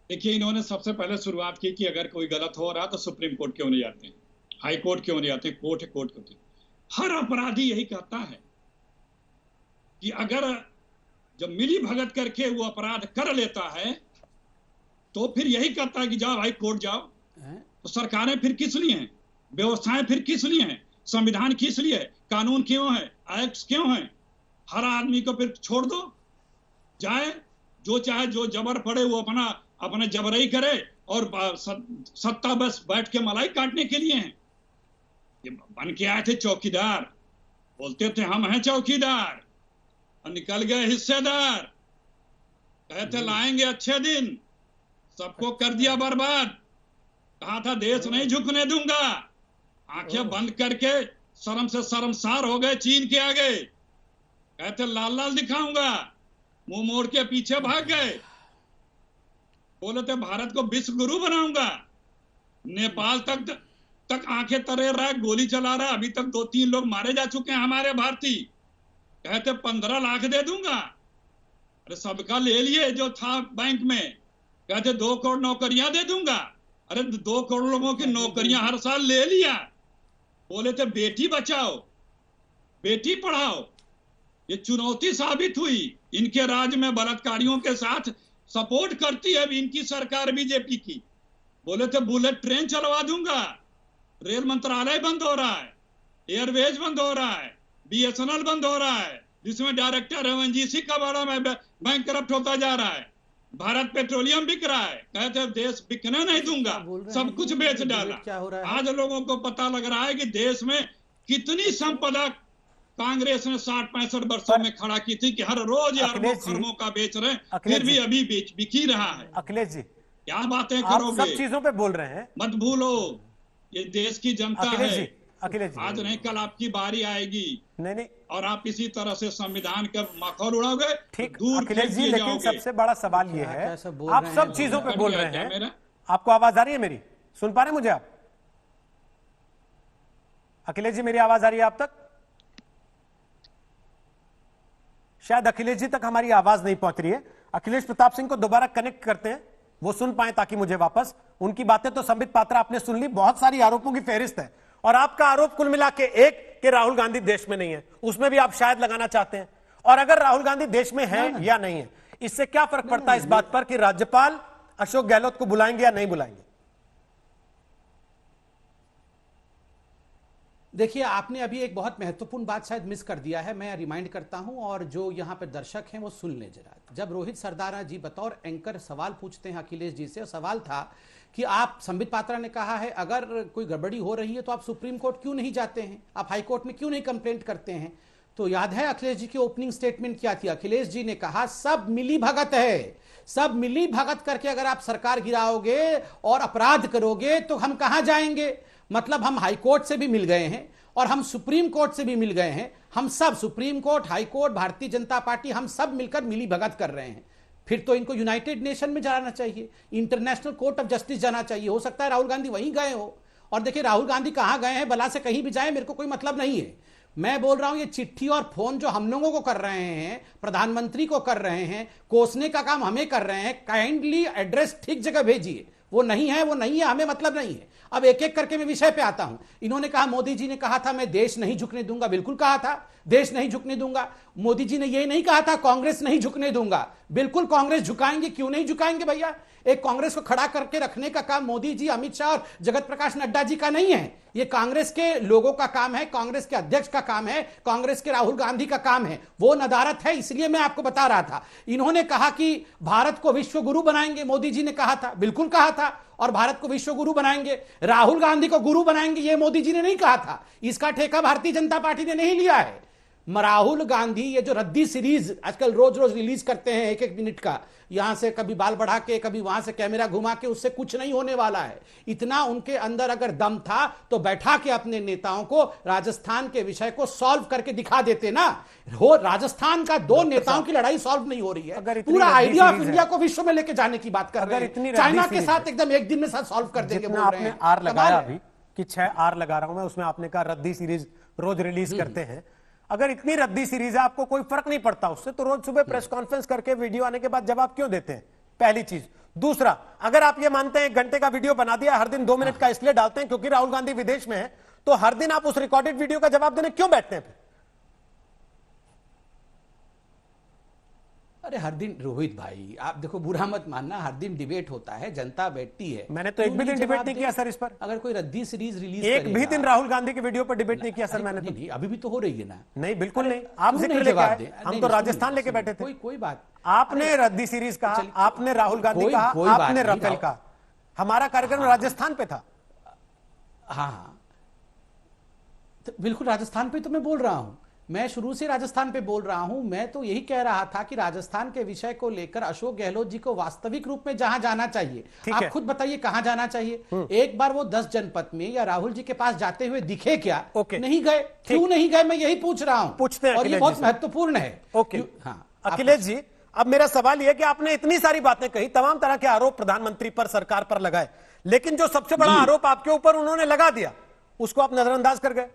देखिए, इन्होंने सबसे पहले शुरुआत की कि अगर कोई गलत हो रहा तो सुप्रीम कोर्ट क्यों नहीं जाते, हाई कोर्ट क्यों नहीं जाते, कोर्ट है, कोर्ट होती। हर अपराधी यही कहता है कि अगर जब मिली भगत करके वो अपराध कर लेता है तो फिर यही कहता है कि जाओ भाई कोर्ट जाओ। तो सरकारें फिर किस लिए हैं, व्यवस्थाएं फिर किस लिए हैं, संविधान किस लिए है, कानून क्यों है, एक्ट क्यों है? हर आदमी को फिर छोड़ दो, जाए जो चाहे, जो जबर पड़े वो अपने जबरई करे, और सत्ता बस बैठ के मलाई काटने के लिए हैं। ये बन के आए थे चौकीदार, बोलते थे हम हैं चौकीदार, और निकल गए हिस्सेदार। कहते लाएंगे अच्छे दिन, सबको कर दिया बर्बाद। कहा था देश नहीं झुकने दूंगा, आंखें बंद करके शर्म से शर्मसार हो गए चीन के आगे। कहते लाल लाल दिखाऊंगा, मुंह मोड़ के पीछे भाग गए। बोले थे भारत को विश्व गुरु बनाऊंगा, नेपाल तक आंखें तरे रहा है, गोली चला रहा है। अभी तक 2-3 लोग मारे जा चुके हैं हमारे भारतीय। कहते 15 लाख दे दूंगा, अरे सबका ले लिए जो था बैंक में। कहते 2 करोड़ नौकरियां दे दूंगा, अरे 2 करोड़ लोगों की नौकरियां हर साल ले लिया। बोले थे बेटी बचाओ बेटी पढ़ाओ। ये चुनौती साबित हुई। इनके राज्य में बलात्कारियों के साथ सपोर्ट करती है इनकी सरकार बीजेपी की। बोले थे बुलेट ट्रेन चलवा दूंगा, रेल मंत्रालय बंद हो रहा है, एयरवेज बंद हो रहा है, बीएसएनएल बंद हो रहा है, जिसमें डायरेक्टर ओएनजीसी का बड़ा बैंक करप्ट होता जा रहा है, भारत पेट्रोलियम बिक रहा है। कहते देश बिकने नहीं दूंगा, सब कुछ बेच डाला। आज लोगों को पता लग रहा है कि देश में कितनी संपदा कांग्रेस ने 60-65 वर्षों में खड़ा की थी कि हर रोज अरबों खरबों का बेच रहे, फिर भी अभी बिक ही रहा है। अखिलेश जी क्या बातें करोगे, सब चीजों पे बोल रहे हैं, मत भूलो ये देश की जनता है। अखिलेश जी, आज नहीं कल आपकी बारी आएगी। नहीं और आप इसी तरह से संविधान का माखौल उड़ाओगे, ठीक दूर अखिलेश फेंक जी, दिए लेकिन जाओगे। सबसे बड़ा सवाल ये है, कैसे बोल आप रहे हैं, सब चीजों पे बोल रहे क्या हैं। मेरा? आपको आवाज आ रही है मेरी? सुन पा रहे हैं मुझे आप? अखिलेश जी, मेरी आवाज आ रही है आप तक? शायद अखिलेश जी तक हमारी आवाज नहीं पहुंच रही है। अखिलेश प्रताप सिंह को दोबारा कनेक्ट करते हैं, वो सुन पाए ताकि मुझे वापस। उनकी बातें तो संबित पात्रा आपने सुन ली, बहुत सारी आरोपों की फेहरिस्त है, और आपका आरोप कुल मिला के एक कि राहुल गांधी देश में नहीं है, उसमें भी आप शायद लगाना चाहते हैं। और अगर राहुल गांधी देश में है या नहीं है, इससे क्या फर्क पड़ता है इस बात पर कि राज्यपाल अशोक गहलोत को बुलाएंगे या नहीं बुलाएंगे? देखिए, आपने अभी एक बहुत महत्वपूर्ण बात शायद मिस कर दिया है, मैं रिमाइंड करता हूं, और जो यहां पर दर्शक हैं वो सुन लें जरा। जब रोहित सरदाना जी बतौर एंकर सवाल पूछते हैं अखिलेश जी से, और सवाल था कि आप, संबित पात्रा ने कहा है अगर कोई गड़बड़ी हो रही है तो आप सुप्रीम कोर्ट क्यों नहीं जाते हैं, आप हाई कोर्ट में क्यों नहीं कंप्लेंट करते हैं? तो याद है अखिलेश जी की ओपनिंग स्टेटमेंट क्या थी? अखिलेश जी ने कहा सब मिली भगत है, सब मिली भगत करके अगर आप सरकार गिराओगे और अपराध करोगे तो हम कहां जाएंगे? मतलब हम हाई कोर्ट से भी मिल गए हैं और हम सुप्रीम कोर्ट से भी मिल गए हैं, हम सब supreme court, high court, Bharatiya Janata party, हम सब मिलकर मिली भगत कर रहे हैं। फिर तो इनको यूनाइटेड नेशन में जाना चाहिए, इंटरनेशनल कोर्ट ऑफ जस्टिस जाना चाहिए। हो सकता है राहुल गांधी वहीं गए हो। और देखिए, राहुल गांधी कहां गए हैं, बला से कहीं भी जाए, मेरे को कोई मतलब नहीं है। मैं बोल रहा हूं ये चिट्ठी और फोन जो हम लोगों को कर रहे हैं, प्रधानमंत्री को कर रहे हैं, कोसने का काम हमें कर रहे हैं, काइंडली एड्रेस ठीक जगह भेजिए। वो नहीं है, वो नहीं है, हमें मतलब नहीं है। अब एक एक करके मैं विषय पे आता हूं। इन्होंने कहा, मोदी जी ने कहा था मैं देश नहीं झुकने दूंगा, बिल्कुल कहा था देश नहीं झुकने दूंगा। मोदी जी ने ये नहीं कहा था कांग्रेस नहीं झुकने दूंगा, बिल्कुल कांग्रेस झुकाएंगे, क्यों नहीं झुकाएंगे भैया? एक कांग्रेस को खड़ा करके रखने का काम मोदी जी, अमित शाह और जगत प्रकाश नड्डा जी का नहीं है, ये कांग्रेस के लोगों का काम है, कांग्रेस के अध्यक्ष का काम है, कांग्रेस के राहुल गांधी का काम है। वो नदारत है, इसलिए मैं आपको बता रहा था। इन्होंने कहा कि भारत को विश्व गुरु बनाएंगे, मोदी जी ने कहा था, बिल्कुल कहा था, और भारत को विश्व गुरु बनाएंगे। राहुल गांधी को गुरु बनाएंगे, ये मोदी जी ने नहीं कहा था, इसका ठेका भारतीय जनता पार्टी ने नहीं लिया है। राहुल गांधी ये जो रद्दी सीरीज आजकल रोज रोज रिलीज करते हैं, एक एक मिनट का, यहां से कभी बाल बढ़ा के, कभी वहां से कैमरा घुमा के, उससे कुछ नहीं होने वाला है। इतना उनके अंदर अगर दम था तो बैठा के अपने नेताओं को राजस्थान के विषय को सॉल्व करके दिखा देते ना। हो राजस्थान का दो नेताओं की लड़ाई सॉल्व नहीं हो रही है, पूरा आइडिया ऑफ इंडिया को विश्व में लेके जाने की बात कर रहे हैं, चाइना के साथ एकदम एक दिन में साथ सॉल्व कर देंगे बोल रहे हैं। आर लगाया अभी कि 6 आर लगा रहा हूं मैं, उसमें आपने कहा रद्दी सीरीज रोज रिलीज करते हैं। अगर इतनी रद्दी सीरीज है, आपको कोई फर्क नहीं पड़ता उससे, तो रोज सुबह प्रेस कॉन्फ्रेंस करके वीडियो आने के बाद जवाब क्यों देते हैं? पहली चीज। दूसरा, अगर आप ये मानते हैं 1 घंटे का वीडियो बना दिया, हर दिन 2 मिनट का इसलिए डालते हैं क्योंकि राहुल गांधी विदेश में है, तो हर दिन आप उस रिकॉर्डेड वीडियो का जवाब देने क्यों बैठते हैं? अरे हर दिन रोहित भाई, आप देखो, बुरा मत मानना, हर दिन डिबेट होता है, जनता बैठती है। मैंने तो एक भी दिन डिबेट नहीं किया सर इस पर। अगर कोई रद्दी सीरीज रिलीज एक भी दिन राहुल गांधी के वीडियो पर डिबेट नहीं किया सर मैंने। नहीं, अभी भी तो हो रही है ना। नहीं, बिल्कुल नहीं, आप जिक्र लेके आए, हम तो राजस्थान लेके बैठे थे। कोई बात, आपने रद्दी सीरीज कहा, आपने राहुल गांधी कहा, आपने राफेल कहा, हमारा कार्यक्रम राजस्थान पे था। हाँ, तो बिल्कुल राजस्थान पे तो मैं बोल रहा हूं, मैं शुरू से राजस्थान पे बोल रहा हूं। मैं तो यही कह रहा था कि राजस्थान के विषय को लेकर अशोक गहलोत जी को वास्तविक रूप में जहां जाना चाहिए, आप खुद बताइए कहां जाना चाहिए। एक बार वो 10 जनपद में या राहुल जी के पास जाते हुए दिखे क्या? नहीं गए, क्यों नहीं गए, मैं यही पूछ रहा हूं, पूछते हैं, और ये बहुत महत्वपूर्ण है। हाँ, अखिलेश जी, अब मेरा सवाल यह है कि आपने इतनी सारी बातें कही, तमाम तरह के आरोप प्रधानमंत्री पर, सरकार पर लगाए, लेकिन जो सबसे बड़ा आरोप आपके ऊपर उन्होंने लगा दिया, उसको आप नजरअंदाज कर गए।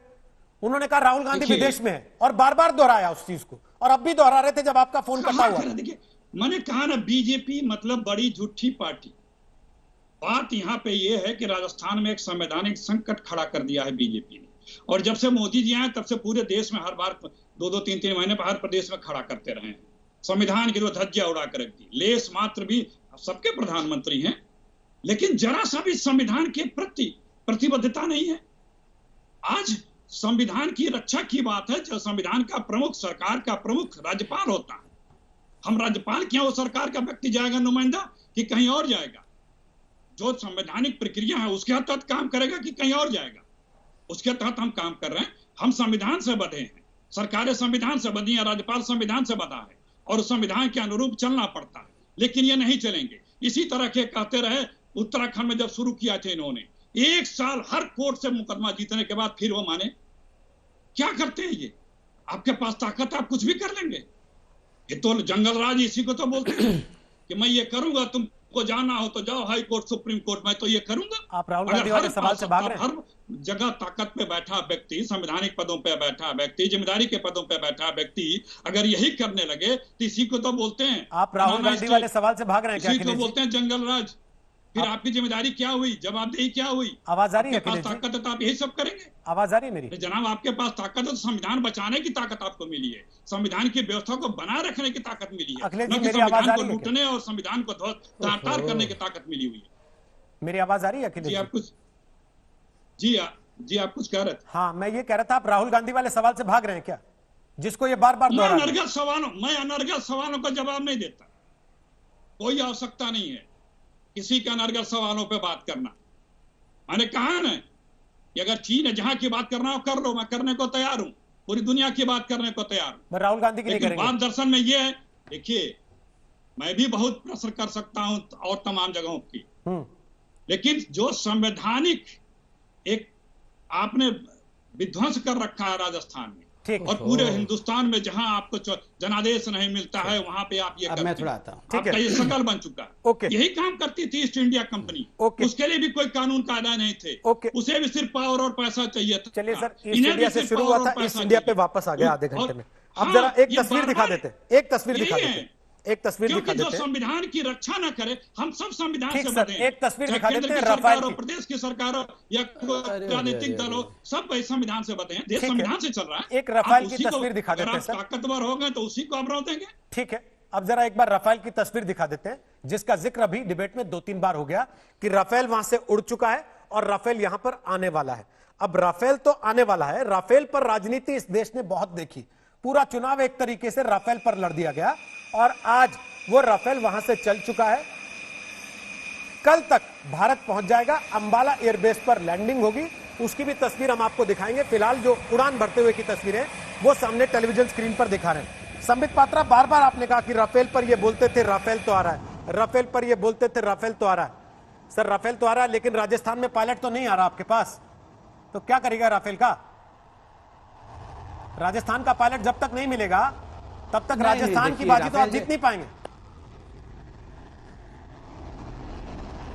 उन्होंने कहा राहुल गांधी विदेश में है, और बार बार दोहराया उस चीज को, और अब भी दोहरा रहे थे जब आपका फोन कटा हुआ। देखिए, मैंने कहा ना, बीजेपी मतलब बड़ी झूठी पार्टी। बात यहाँ पे ये है कि राजस्थान में एक संवैधानिक संकट खड़ा कर दिया है बीजेपी ने, और जब से मोदी जी आए तब से पूरे देश में हर बार 2-2, 3-3 महीने पर हर प्रदेश में खड़ा करते रहे हैं। संविधान की जो धज्जियां उड़ा कर रख दी, लेस मात्र भी, सबके प्रधानमंत्री हैं, लेकिन जरा सा भी संविधान के प्रति प्रतिबद्धता नहीं है। आज संविधान की रक्षा की बात है, जो संविधान का प्रमुख, सरकार का प्रमुख राज्यपाल होता है। हम राज्यपाल क्या, वो सरकार का व्यक्ति जाएगा नुमाइंदा कि कहीं और जाएगा? जो संवैधानिक प्रक्रिया है उसके तहत काम करेगा कि कहीं और जाएगा? उसके तहत हम काम कर रहे हैं। हम संविधान से बंधे हैं, सरकारें संविधान से बंधी है, राज्यपाल संविधान से बंधा है, और संविधान के अनुरूप चलना पड़ता है। लेकिन ये नहीं चलेंगे। इसी तरह के कहते रहे, उत्तराखंड में जब शुरू किया था इन्होंने, 1 साल हर कोर्ट से मुकदमा जीतने के बाद फिर वो माने? क्या करते हैं ये? आपके पास ताकत है, आप कुछ भी कर लेंगे। ये तो जंगल राज इसी को तो बोलते हैं कि मैं ये करूंगा, तुमको जाना हो तो जाओ हाई कोर्ट, सुप्रीम कोर्ट, मैं तो ये करूंगा। आप राहुल गांधी वाले सवाल से भाग रहे हैं। हर जगह ताकत पे बैठा व्यक्ति, संवैधानिक पदों पे बैठा व्यक्ति, जिम्मेदारी के पदों पे बैठा व्यक्ति अगर यही करने लगे तो इसी को तो बोलते हैं। आप राहुल गांधी वाले सवाल से भाग रहे हैं क्या? इसी को बोलते हैं जंगल राज। फिर आपकी जिम्मेदारी क्या हुई, जवाबदेही क्या हुई? आवाज आ रही है? आपके पास ताकत है तो आप यही सब करेंगे। आवाज आ रही है मेरी? जनाब, आपके पास ताकत है तो संविधान बचाने की ताकत आपको मिली है, संविधान की व्यवस्था को बनाए रखने की ताकत मिली है, न कि संविधान को लूटने और संविधान को तार करने की ताकत मिली हुई है। मेरी आवाज आ रही है अखिलेश जी? आप कुछ जी आप कुछ कह रहे थे? हाँ, मैं ये कह रहा था, आप राहुल गांधी वाले सवाल से भाग रहे हैं क्या, जिसको ये बार बार मैं अनर्गल सवालों का जवाब नहीं देता। कोई आवश्यकता नहीं है किसी के अनर्गल सवालों पे बात करना। मैंने कहा ना कि अगर चीन है जहां की बात करना हो कर लो, मैं करने को तैयार हूं, पूरी दुनिया की बात करने को तैयार हूं। राहुल गांधी की लेकिन बात दर्शन में ये है, देखिए मैं भी बहुत प्रश्न कर सकता हूं और तमाम जगहों की, लेकिन जो संवैधानिक एक आपने विध्वंस कर रखा है राजस्थान में और पूरे हिंदुस्तान में जहां आपको जनादेश नहीं मिलता है वहां पे आप ये करते हैं। आपका ये शकल बन चुका है। यही काम करती थी ईस्ट इंडिया कंपनी। उसके लिए भी कोई कानून कायदा नहीं थे, उसे भी सिर्फ पावर और पैसा चाहिए था। चलिए सर, ईस्ट इंडिया से शुरू हुआ था, ईस्ट इंडिया पे वापस आ गया आधे घंटे में। अब जरा एक तस्वीर दिखा देते, एक तस्वीर दिखा देते, एक तस्वीर दिखा देते हैं। जो संविधान की रक्षा न करे, हम सब संविधान से बंधे हैं। एक तस्वीर दिखा देते हैं, रफाल की, प्रदेश की सरकार या राजनीतिक दल हो, सब संविधान से बंधे हैं। देश संविधान से चल रहा है। एक रफाल की तस्वीर दिखा देते हैं। ताकतवर हो गए तो उसी को आप रोक देंगे। ठीक है, अब जरा एक बार राफेल की तस्वीर दिखा देते हैं, जिसका जिक्र अभी डिबेट में 2-3 बार हो गया कि राफेल वहां से उड़ चुका है और राफेल यहां पर आने वाला है। अब राफेल तो आने वाला है, राफेल पर राजनीति इस देश ने बहुत देखी। पूरा चुनाव एक तरीके से राफेल पर लड़ दिया गया और आज वो राफेल वहां से चल चुका है। कल तक भारत पहुंच जाएगा, अंबाला एयरबेस पर लैंडिंग होगी, उसकी भी तस्वीर हम आपको दिखाएंगे। फिलहाल जो उड़ान भरते हुए की तस्वीरें वो सामने टेलीविजन स्क्रीन पर दिखा रहे हैं। संबित पात्रा, बार बार आपने कहा कि राफेल पर ये बोलते थे राफेल तो आ रहा है, राफेल पर ये बोलते थे राफेल तो आ रहा है। सर राफेल तो आ रहा है, लेकिन राजस्थान में पायलट तो नहीं आ रहा आपके पास, तो क्या करेगा राफेल का? राजस्थान का पायलट जब तक नहीं मिलेगा तब तक राजस्थान की बाजी तो आप जीत नहीं पाएंगे।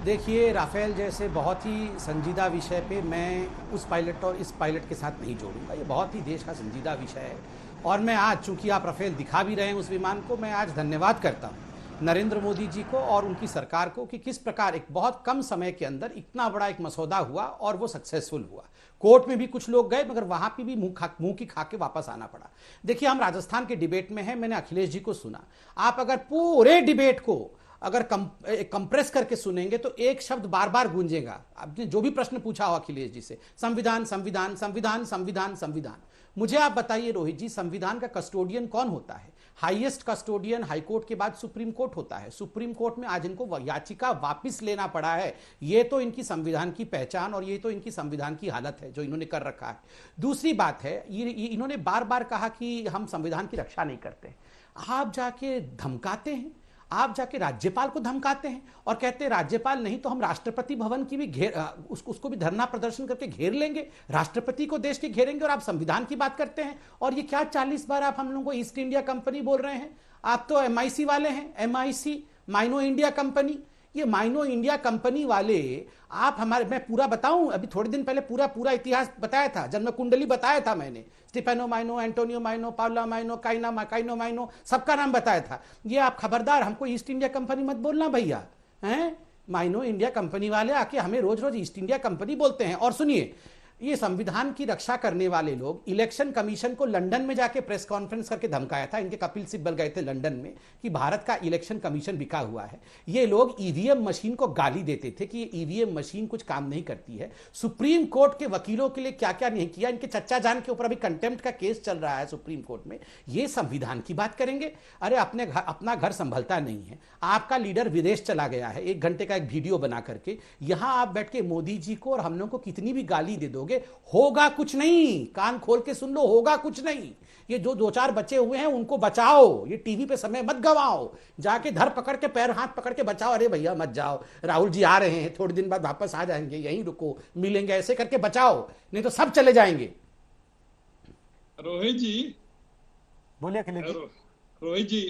देखिए, राफेल जैसे बहुत ही संजीदा विषय पे मैं उस पायलट और इस पायलट के साथ नहीं जोड़ूंगा। ये बहुत ही देश का संजीदा विषय है और मैं आज, चूंकि आप राफेल दिखा भी रहे हैं उस विमान को, मैं आज धन्यवाद करता हूं नरेंद्र मोदी जी को और उनकी सरकार को कि किस प्रकार एक बहुत कम समय के अंदर इतना बड़ा एक मसौदा हुआ और वो सक्सेसफुल हुआ। कोर्ट में भी कुछ लोग गए मगर वहां पे भी मुंह की खा के वापस आना पड़ा। देखिए, हम राजस्थान के डिबेट में हैं, मैंने अखिलेश जी को सुना। आप अगर पूरे डिबेट को अगर कंप्रेस करके सुनेंगे तो एक शब्द बार बार गूंजेगा। आपने जो भी प्रश्न पूछा हो अखिलेश जी से, संविधान संविधान संविधान संविधान संविधान। मुझे आप बताइए रोहित जी, संविधान का कस्टोडियन कौन होता है? हाईएस्ट कस्टोडियन हाईकोर्ट के बाद सुप्रीम कोर्ट होता है। सुप्रीम कोर्ट में आज इनको याचिका वापस लेना पड़ा है। ये तो इनकी संविधान की पहचान और ये तो इनकी संविधान की हालत है जो इन्होंने कर रखा है। दूसरी बात है, ये इन्होंने बार बार कहा कि हम संविधान की रक्षा नहीं करते। आप जाके धमकाते हैं, आप जाके राज्यपाल को धमकाते हैं और कहते हैं राज्यपाल नहीं तो हम राष्ट्रपति भवन की भी उसको भी धरना प्रदर्शन करके घेर लेंगे, राष्ट्रपति को देश के घेरेंगे, और आप संविधान की बात करते हैं। और ये क्या 40 बार आप हम लोगों को ईस्ट इंडिया कंपनी बोल रहे हैं? आप तो MIC वाले हैं, MIC माइनो इंडिया कंपनी। ये माइनो इंडिया कंपनी वाले आप हमारे, मैं पूरा बताऊं, अभी थोड़े दिन पहले पूरा इतिहास बताया था, जन्म कुंडली बताया था मैंने, स्टीफेनो माइनो, एंटोनियो माइनो, पाउला माइनो, काइनो माइनो, सबका नाम बताया था। ये आप खबरदार हमको ईस्ट इंडिया कंपनी मत बोलना भैया, हैं? माइनो इंडिया कंपनी वाले आके हमें रोज रोज ईस्ट इंडिया कंपनी बोलते हैं। और सुनिए, ये संविधान की रक्षा करने वाले लोग इलेक्शन कमीशन को लंदन में जाके प्रेस कॉन्फ्रेंस करके धमकाया था। इनके कपिल सिब्बल गए थे लंदन में कि भारत का इलेक्शन कमीशन बिका हुआ है। ये लोग ईवीएम मशीन को गाली देते थे कि ये ईवीएम मशीन कुछ काम नहीं करती है। सुप्रीम कोर्ट के वकीलों के लिए क्या क्या नहीं किया। इनके चच्चा जान के ऊपर अभी कंटेम्प्ट का केस चल रहा है सुप्रीम कोर्ट में। ये संविधान की बात करेंगे? अरे अपना घर संभलता नहीं है। आपका लीडर विदेश चला गया है, 1 घंटे का एक वीडियो बना करके, यहां आप बैठ के मोदी जी को और हम लोग को कितनी भी गाली दे दो, लोगे? होगा कुछ नहीं, कान खोल के सुन लो, होगा कुछ नहीं। ये जो 2-4 बचे हुए हैं उनको बचाओ, ये टीवी पे समय मत गवाओ, जाके धर पकड़ के पैर हाथ पकड़ के बचाओ। अरे भैया मत जाओ, राहुल जी आ रहे हैं, थोड़े दिन बाद वापस आ जाएंगे, यहीं रुको, मिलेंगे, ऐसे करके बचाओ, नहीं तो सब चले जाएंगे। रोहित जी बोलिए अखिलेश जी।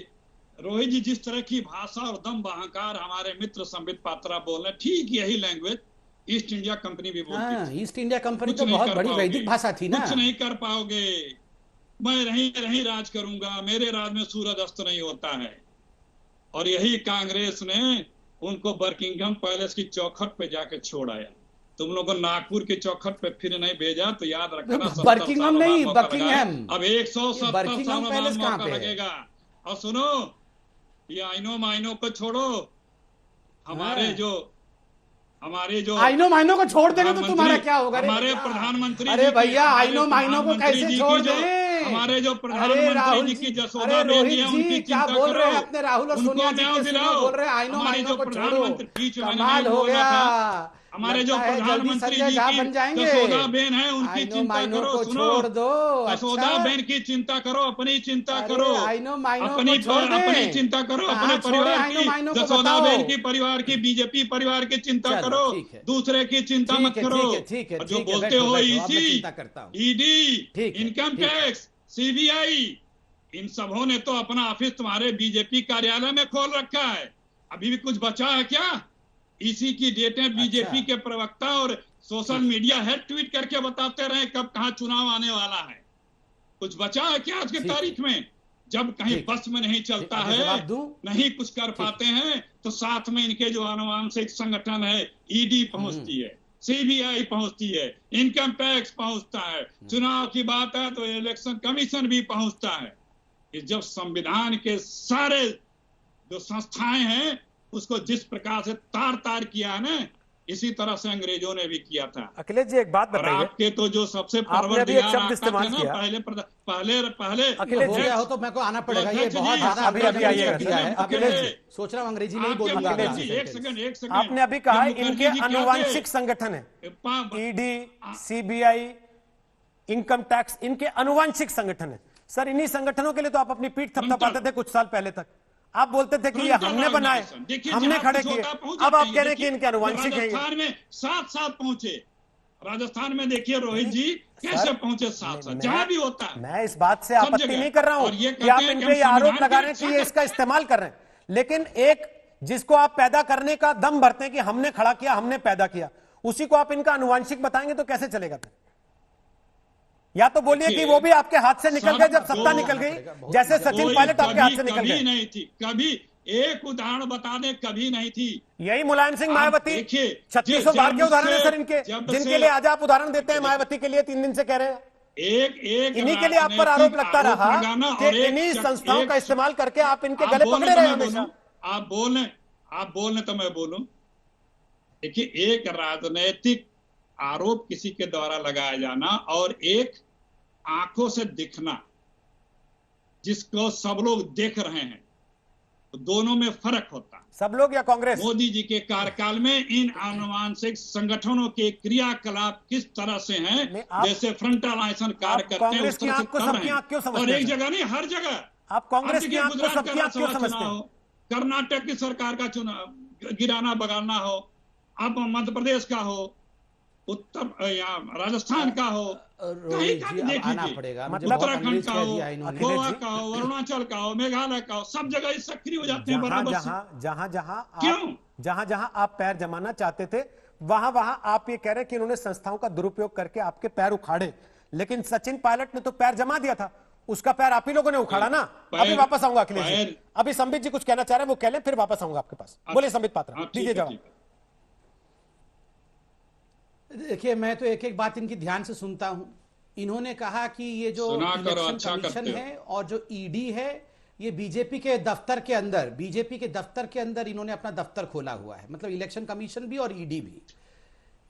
रोहित जी जिस तरह की भाषा और दम बहंकार हमारे मित्र संबित पात्रा बोल रहे हैं, ठीक यही लैंग्वेज ईस्ट इंडिया कंपनी भी बोलती थी। ईस्ट इंडिया कंपनी कुछ तो नहीं बहुत कर बड़ी पाओगे, वैदिक भाषा थी ना। कुछ नहीं कर पाओगे, मैं रही राज करूंगा, मेरे राज में सूरज अस्त नहीं होता है। और यही कांग्रेस ने उनको बर्किंघम पैलेस की चौखट पे जाके छोड़ आया। तुम लोगों को नागपुर की चौखट पे फिर नहीं भेजा तो याद रखना, बर्किंघम नहीं, बर्किंघम। अब 170 बर्किंघम पैलेस कहाँ पे लगेगा। और सुनो, ये आइनो माइनो को छोड़ो, हमारे जो आइनो माइनो को छोड़ देंगे तो तुम्हारा क्या होगा? हमारे प्रधानमंत्री, अरे भैया आइनो माइनो को कैसे छोड़ दें? हमारे जो अरे प्रधानमंत्री राहुल जी जी, की जसोदा अरे बेटी रोहित है, उनकी जी क्या चिंता बोल करो, रहे हैं अपने राहुल और उनको सोनिया जी न्याय के दिलाओ। बोल रहे हैं आइनो हमारे माइनो जो को छोड़ो। प्रधानमंत्री बीच में कमाल नहीं हो बोला गया। था, हमारे जो लगता है जल्दी प्रधानमंत्री संजय जी झा की बन जाएंगे। जसोदा बहन है, उनकी आइनो चिंता माइनो करो। को सुनो, छोड़ दो। जसोदा अच्छा, बहन की चिंता करो, अपनी चिंता अरे करो, आइनो माइनो को अपनी छोड़ दें। अपनी चिंता करो, कहाँ अपने छोड़े परिवार आइनो की, माइनो को जसोदा बताओ। बहन की परिवार की, बीजेपी परिवार की चिंता चलो, करो, ठीक है। दूसरे की चिंता मत करो। ठीक है, और जो ठीक है, बोलते बैठो, हो बैठो, अब मैं ईसी, चिंता करता हूं। ईडी, ठीक है, इनकम ठीक है। टैक्स, सीबीआई, इन सबों ने तो अपना ऑफिस तुम्हारे बीजेपी कार्यालय में खोल रखा है। अभी भी कुछ बचा है क्या? इसी की डेटें बीजेपी के प्रवक्ता और सोशल मीडिया हेड ट्वीट करके बताते रहे कब कहां चुनाव आने वाला है। कुछ बचा है क्या आज की तारीख में? जब कहीं बस में नहीं चलता है, नहीं कुछ कर पाते हैं, तो साथ में इनके जो आनुवांशिक संगठन है, ईडी पहुंचती है, सीबीआई पहुंचती है, इनकम टैक्स पहुंचता है, चुनाव की बात है तो इलेक्शन कमीशन भी पहुंचता है। जब संविधान के सारे जो संस्थाएं हैं उसको जिस प्रकार से तार तार किया है ना, इसी तरह से अंग्रेजों ने भी किया था। अखिलेश जी एक बात बताइए, आपके तो जो सबसे आपने अभी एक शब्द इस्तेमाल किया, पहले अखिलेश हो जी गया हो तो मेरे को आना पड़ेगा, ये बहुत ज्यादा अभी आइएगा। किया है। अखिलेश जी, सोच रहा हूँ अंग्रेजी नहीं बोलूंगा। एक सेकंड आपने अभी कहा इनके अनुवांशिक संगठन है, ईडी, सीबीआई, इनकम टैक्स, इनके अनुवांशिक संगठन है। सर इन्हीं संगठनों के लिए तो आप अपनी पीठ थपथपाते थे कुछ साल पहले तक। आप बोलते थे कि ये हमने बनाए, हमने खड़े किए, अब आप कह रहे हैं कि इनके अनुवांशिक है। राजस्थान में साथ पहुंचे, राजस्थान में देखिए रोहित जी कैसे पहुंचे साथ, जहां भी होता है। मैं इस बात से आपत्ति नहीं कर रहा हूं कि आप इन पे ये आरोप लगा रहे हैं कि ये इसका इस्तेमाल कर रहे हैं, लेकिन एक जिसको आप पैदा करने का दम भरते हैं कि हमने खड़ा किया, हमने पैदा किया, उसी को आप इनका अनुवांशिक बताएंगे तो कैसे चलेगा फिर? या तो बोलिए कि वो भी आपके हाथ से निकल गए जब सत्ता निकल गई, जैसे सचिन पायलट आपके हाथ से निकल गए। नहीं थी कभी, एक उदाहरण बता दें, कभी नहीं थी। यही मुलायम सिंह मायावती, 3600 बार के उदाहरण है सर इनके, जिनके लिए आज आप उदाहरण देते हैं मायावती के लिए 3 दिन से कह रहे हैं। एक इन्हीं के लिए आप पर आरोप लगता रहा कि इन्हीं संस्थाओं का इस्तेमाल करके आप इनके गले पकड़े रहे हमेशा। आप बोलने तो मैं बोलूं। देखिए, एक राजनीतिक आरोप किसी के द्वारा लगाया जाना और एक आंखों से दिखना जिसको सब लोग देख रहे हैं, तो दोनों में फर्क होता है। सब लोग या कांग्रेस? मोदी जी के कार्यकाल में इन आनुवांशिक संगठनों के क्रियाकलाप किस तरह से हैं, जैसे फ्रंटलाइजेशन कार्य करते हैं उस तरह से कर रहे हैं। और एक जगह नहीं, हर जगह। आप कांग्रेस की आंख को सबकी आंख क्यों समझते हैं? कर्नाटक की सरकार का चुनाव गिराना बगाना हो, अब मध्य प्रदेश का हो, उत्तर या राजस्थान का हो, कहीं का भी देख लीजिए, उत्तराखंड का हो, गोवा का हो, अरुणाचल का हो, मेघालय का हो, सब जगह सक्रिय हो जाते हैं बराबर से। जहां जहां आप पैर जमाना चाहते थे वहां वहां आप ये कह रहे हैं कि इन्होंने संस्थाओं का दुरुपयोग करके आपके पैर उखाड़े, लेकिन सचिन पायलट ने तो पैर जमा दिया था, उसका पैर आप ही लोगों ने उखाड़ा ना। अभी वापस आऊंगा अखिलेश जी, अभी संबित जी कुछ कहना चाह रहे हैं वो कह लें, फिर वापस आऊंगा आपके पास। बोलिए संबित पात्रा, दीजिए जवाब। देखिए, मैं तो एक एक बात इनकी ध्यान से सुनता हूं। इन्होंने कहा कि ये जो इलेक्शन कमीशन है और जो ईडी है, ये बीजेपी के दफ्तर के अंदर इन्होंने अपना दफ्तर खोला हुआ है, मतलब इलेक्शन कमीशन भी और ईडी भी।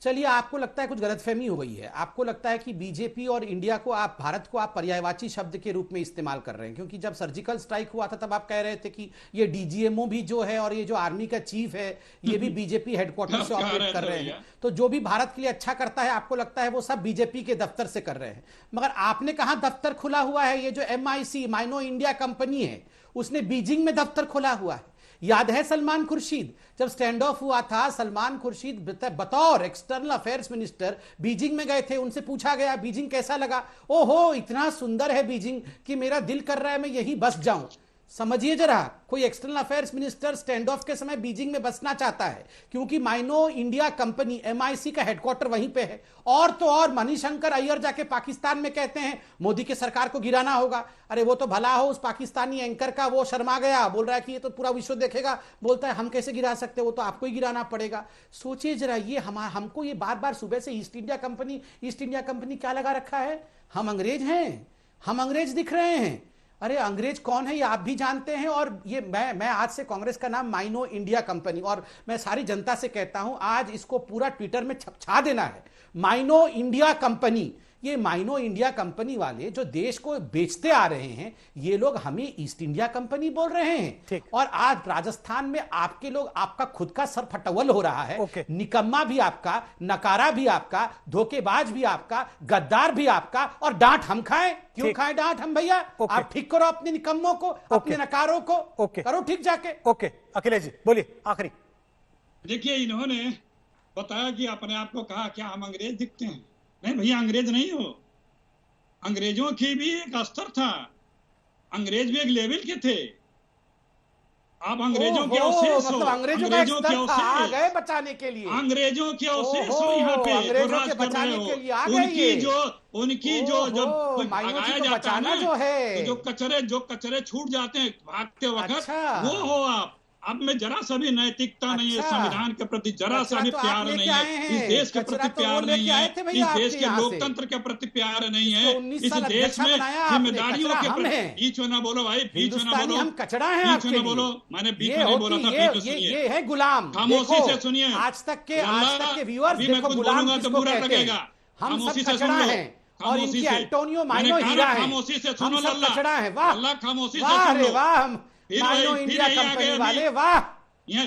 चलिए, आपको लगता है कुछ गलतफहमी हो गई है, आपको लगता है कि बीजेपी और इंडिया को आप, भारत को आप पर्यायवाची शब्द के रूप में इस्तेमाल कर रहे हैं, क्योंकि जब सर्जिकल स्ट्राइक हुआ था तब आप कह रहे थे कि ये डीजीएमओ भी जो है और ये जो आर्मी का चीफ है ये भी बीजेपी हेडक्वार्टर से ऑपरेट कर रहे हैं। तो जो भी भारत के लिए अच्छा करता है आपको लगता है वो सब बीजेपी के दफ्तर से कर रहे हैं। मगर आपने कहा दफ्तर खुला हुआ है, ये जो MIC माइनो इंडिया कंपनी है उसने बीजिंग में दफ्तर खोला हुआ है। याद है सलमान खुर्शीद, जब स्टैंड ऑफ हुआ था, सलमान खुर्शीद बतौर एक्सटर्नल अफेयर्स मिनिस्टर बीजिंग में गए थे। उनसे पूछा गया बीजिंग कैसा लगा, ओहो इतना सुंदर है बीजिंग कि मेरा दिल कर रहा है मैं यही बस जाऊं। समझिए जरा, कोई external affairs minister stand of के समय बीजिंग में बसना चाहता है क्योंकि माइनो इंडिया कंपनी MIC का हेडक्वार्टर वहीं पे है। और तो और मणिशंकर अय्यर जाके पाकिस्तान में कहते हैं मोदी की सरकार को गिराना होगा। अरे वो तो भला हो उस पाकिस्तानी एंकर का, वो शर्मा गया, बोल रहा है कि ये तो पूरा विश्व देखेगा, बोलता है हम कैसे गिरा सकते, वो तो आपको ही गिराना पड़ेगा। सोचिए जरा, ये हमको ये बार बार सुबह से ईस्ट इंडिया कंपनी क्या लगा रखा है। हम अंग्रेज हैं, हम अंग्रेज दिख रहे हैं। अरे अंग्रेज कौन है ये आप भी जानते हैं। और ये मैं आज से कांग्रेस का नाम माइनो इंडिया कंपनी, और मैं सारी जनता से कहता हूं आज इसको पूरा ट्विटर में छपछा देना है, माइनो इंडिया कंपनी। ये माइनो इंडिया कंपनी वाले जो देश को बेचते आ रहे हैं ये लोग हमें ईस्ट इंडिया कंपनी बोल रहे हैं। और आज राजस्थान में आपके लोग, आपका खुद का सर फटवल हो रहा है। निकम्मा भी आपका, नकारा भी आपका, धोखेबाज भी आपका, गद्दार भी आपका, और डांट हम खाएं। क्यों खाएं डांट हम भैया? आप ठीक करो अपने निकम्मों को, अपने नकारों को करो ठीक जाके। अखिलेश जी बोलिए आखिरी। देखिए, इन्होंने बताया कि अपने आप को कहा क्या हम अंग्रेज दिखते हैं। नहीं भैया, अंग्रेज नहीं हो। अंग्रेजों की भी एक स्तर था, अंग्रेज भी एक लेवल के थे। आप अंग्रेजों के अवशेष हो, अंग्रेजों के अवशेष गए बचाने के लिए, अंग्रेजों के अवशेष हो यहाँ पे जो राज कर रहे हो। उनकी जो जब भगाया जाता है ना, जो कचरे छूट जाते हैं भागते वक्त, वो हो आप। अब में जरा सा भी नैतिकता नहीं है, संविधान के प्रति जरा सा भी प्यार नहीं है, इस देश के प्रति प्यार नहीं है, इस देश के लोकतंत्र के प्रति प्यार नहीं है, इस देश में जिम्मेदारियों के प्रति। बीच में ना बोलो भाई, बीच में ना बोलो, हम कचरा हैं, बीच में ना बोलो, मैंने बीच में नहीं बोला था, बीच में सुनिए। ये है गुलाम, खामोशी से सुनिए। आज तक के व्यूअर्स देखो गुलाम किसको कहते हैं। हम सब कचरा हैं और इनकी एंटोनियो माइनो हीरा है। खामोशी से सुनो, हम सब कचरा है। वाह अल्लाह, खामोशी से सुनो। वाह माइनो इंडिया कंपनी वाले, वाह ये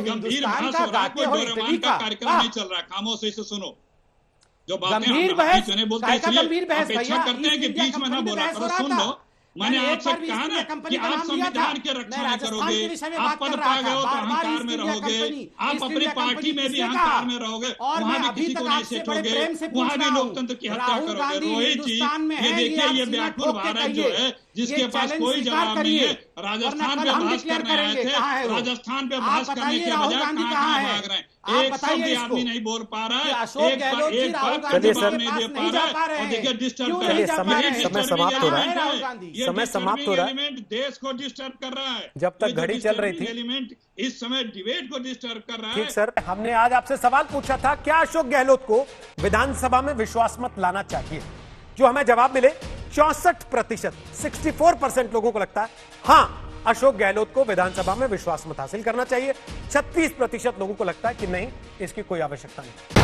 गंभीर बहस हो रहा है, कोई डोरेमोन का कार्यक्रम नहीं चल रहा है। खामोशी से सुनो। जो बातें गंभीर बहस, इसलिए अपेक्षा करते हैं कि बीच में ना बोला करो, सुन लो। मैंने आपसे कहा ना कि आप संविधान के रक्षा नहीं करोगे, आप पद पा गए हो तो अहंकार में रहोगे, आप अपनी पार्टी में भी अहंकार में रहोगे, वहां भी किसी को नहीं सेठोगे, वहां भी लोकतंत्र की हत्या करोगे। रोहित जी, ये देखिए, ये व्याकुल भारत जो है जिसके पास कोई जवाब नहीं है, राजस्थान पे बहस करने आए थे, राजस्थान पे बहस करने के बजाय कहां भाग रहे हैं। एक शब्द आदमी नहीं बोल पा रहा है, एक बात का जवाब नहीं दे पा रहा है। और देखिए डिस्टर्ब कर रहा है, समय समाप्त हो रहा है, समय समाप्त हो रहा है। एलिमेंट देश को डिस्टर्ब कर रहा है। जब तक घड़ी चल रही थी, एलिमेंट इस समय डिबेट को डिस्टर्ब कर रहा है। ठीक सर, हमने आज आपसे सवाल पूछा था क्या अशोक गहलोत को विधानसभा में विश्वास मत लाना चाहिए। जो हमें जवाब मिले 64%, 64% लोगों को लगता है हां अशोक गहलोत को विधानसभा में विश्वास मत हासिल करना चाहिए। 36% लोगों को लगता है कि नहीं, इसकी कोई आवश्यकता नहीं।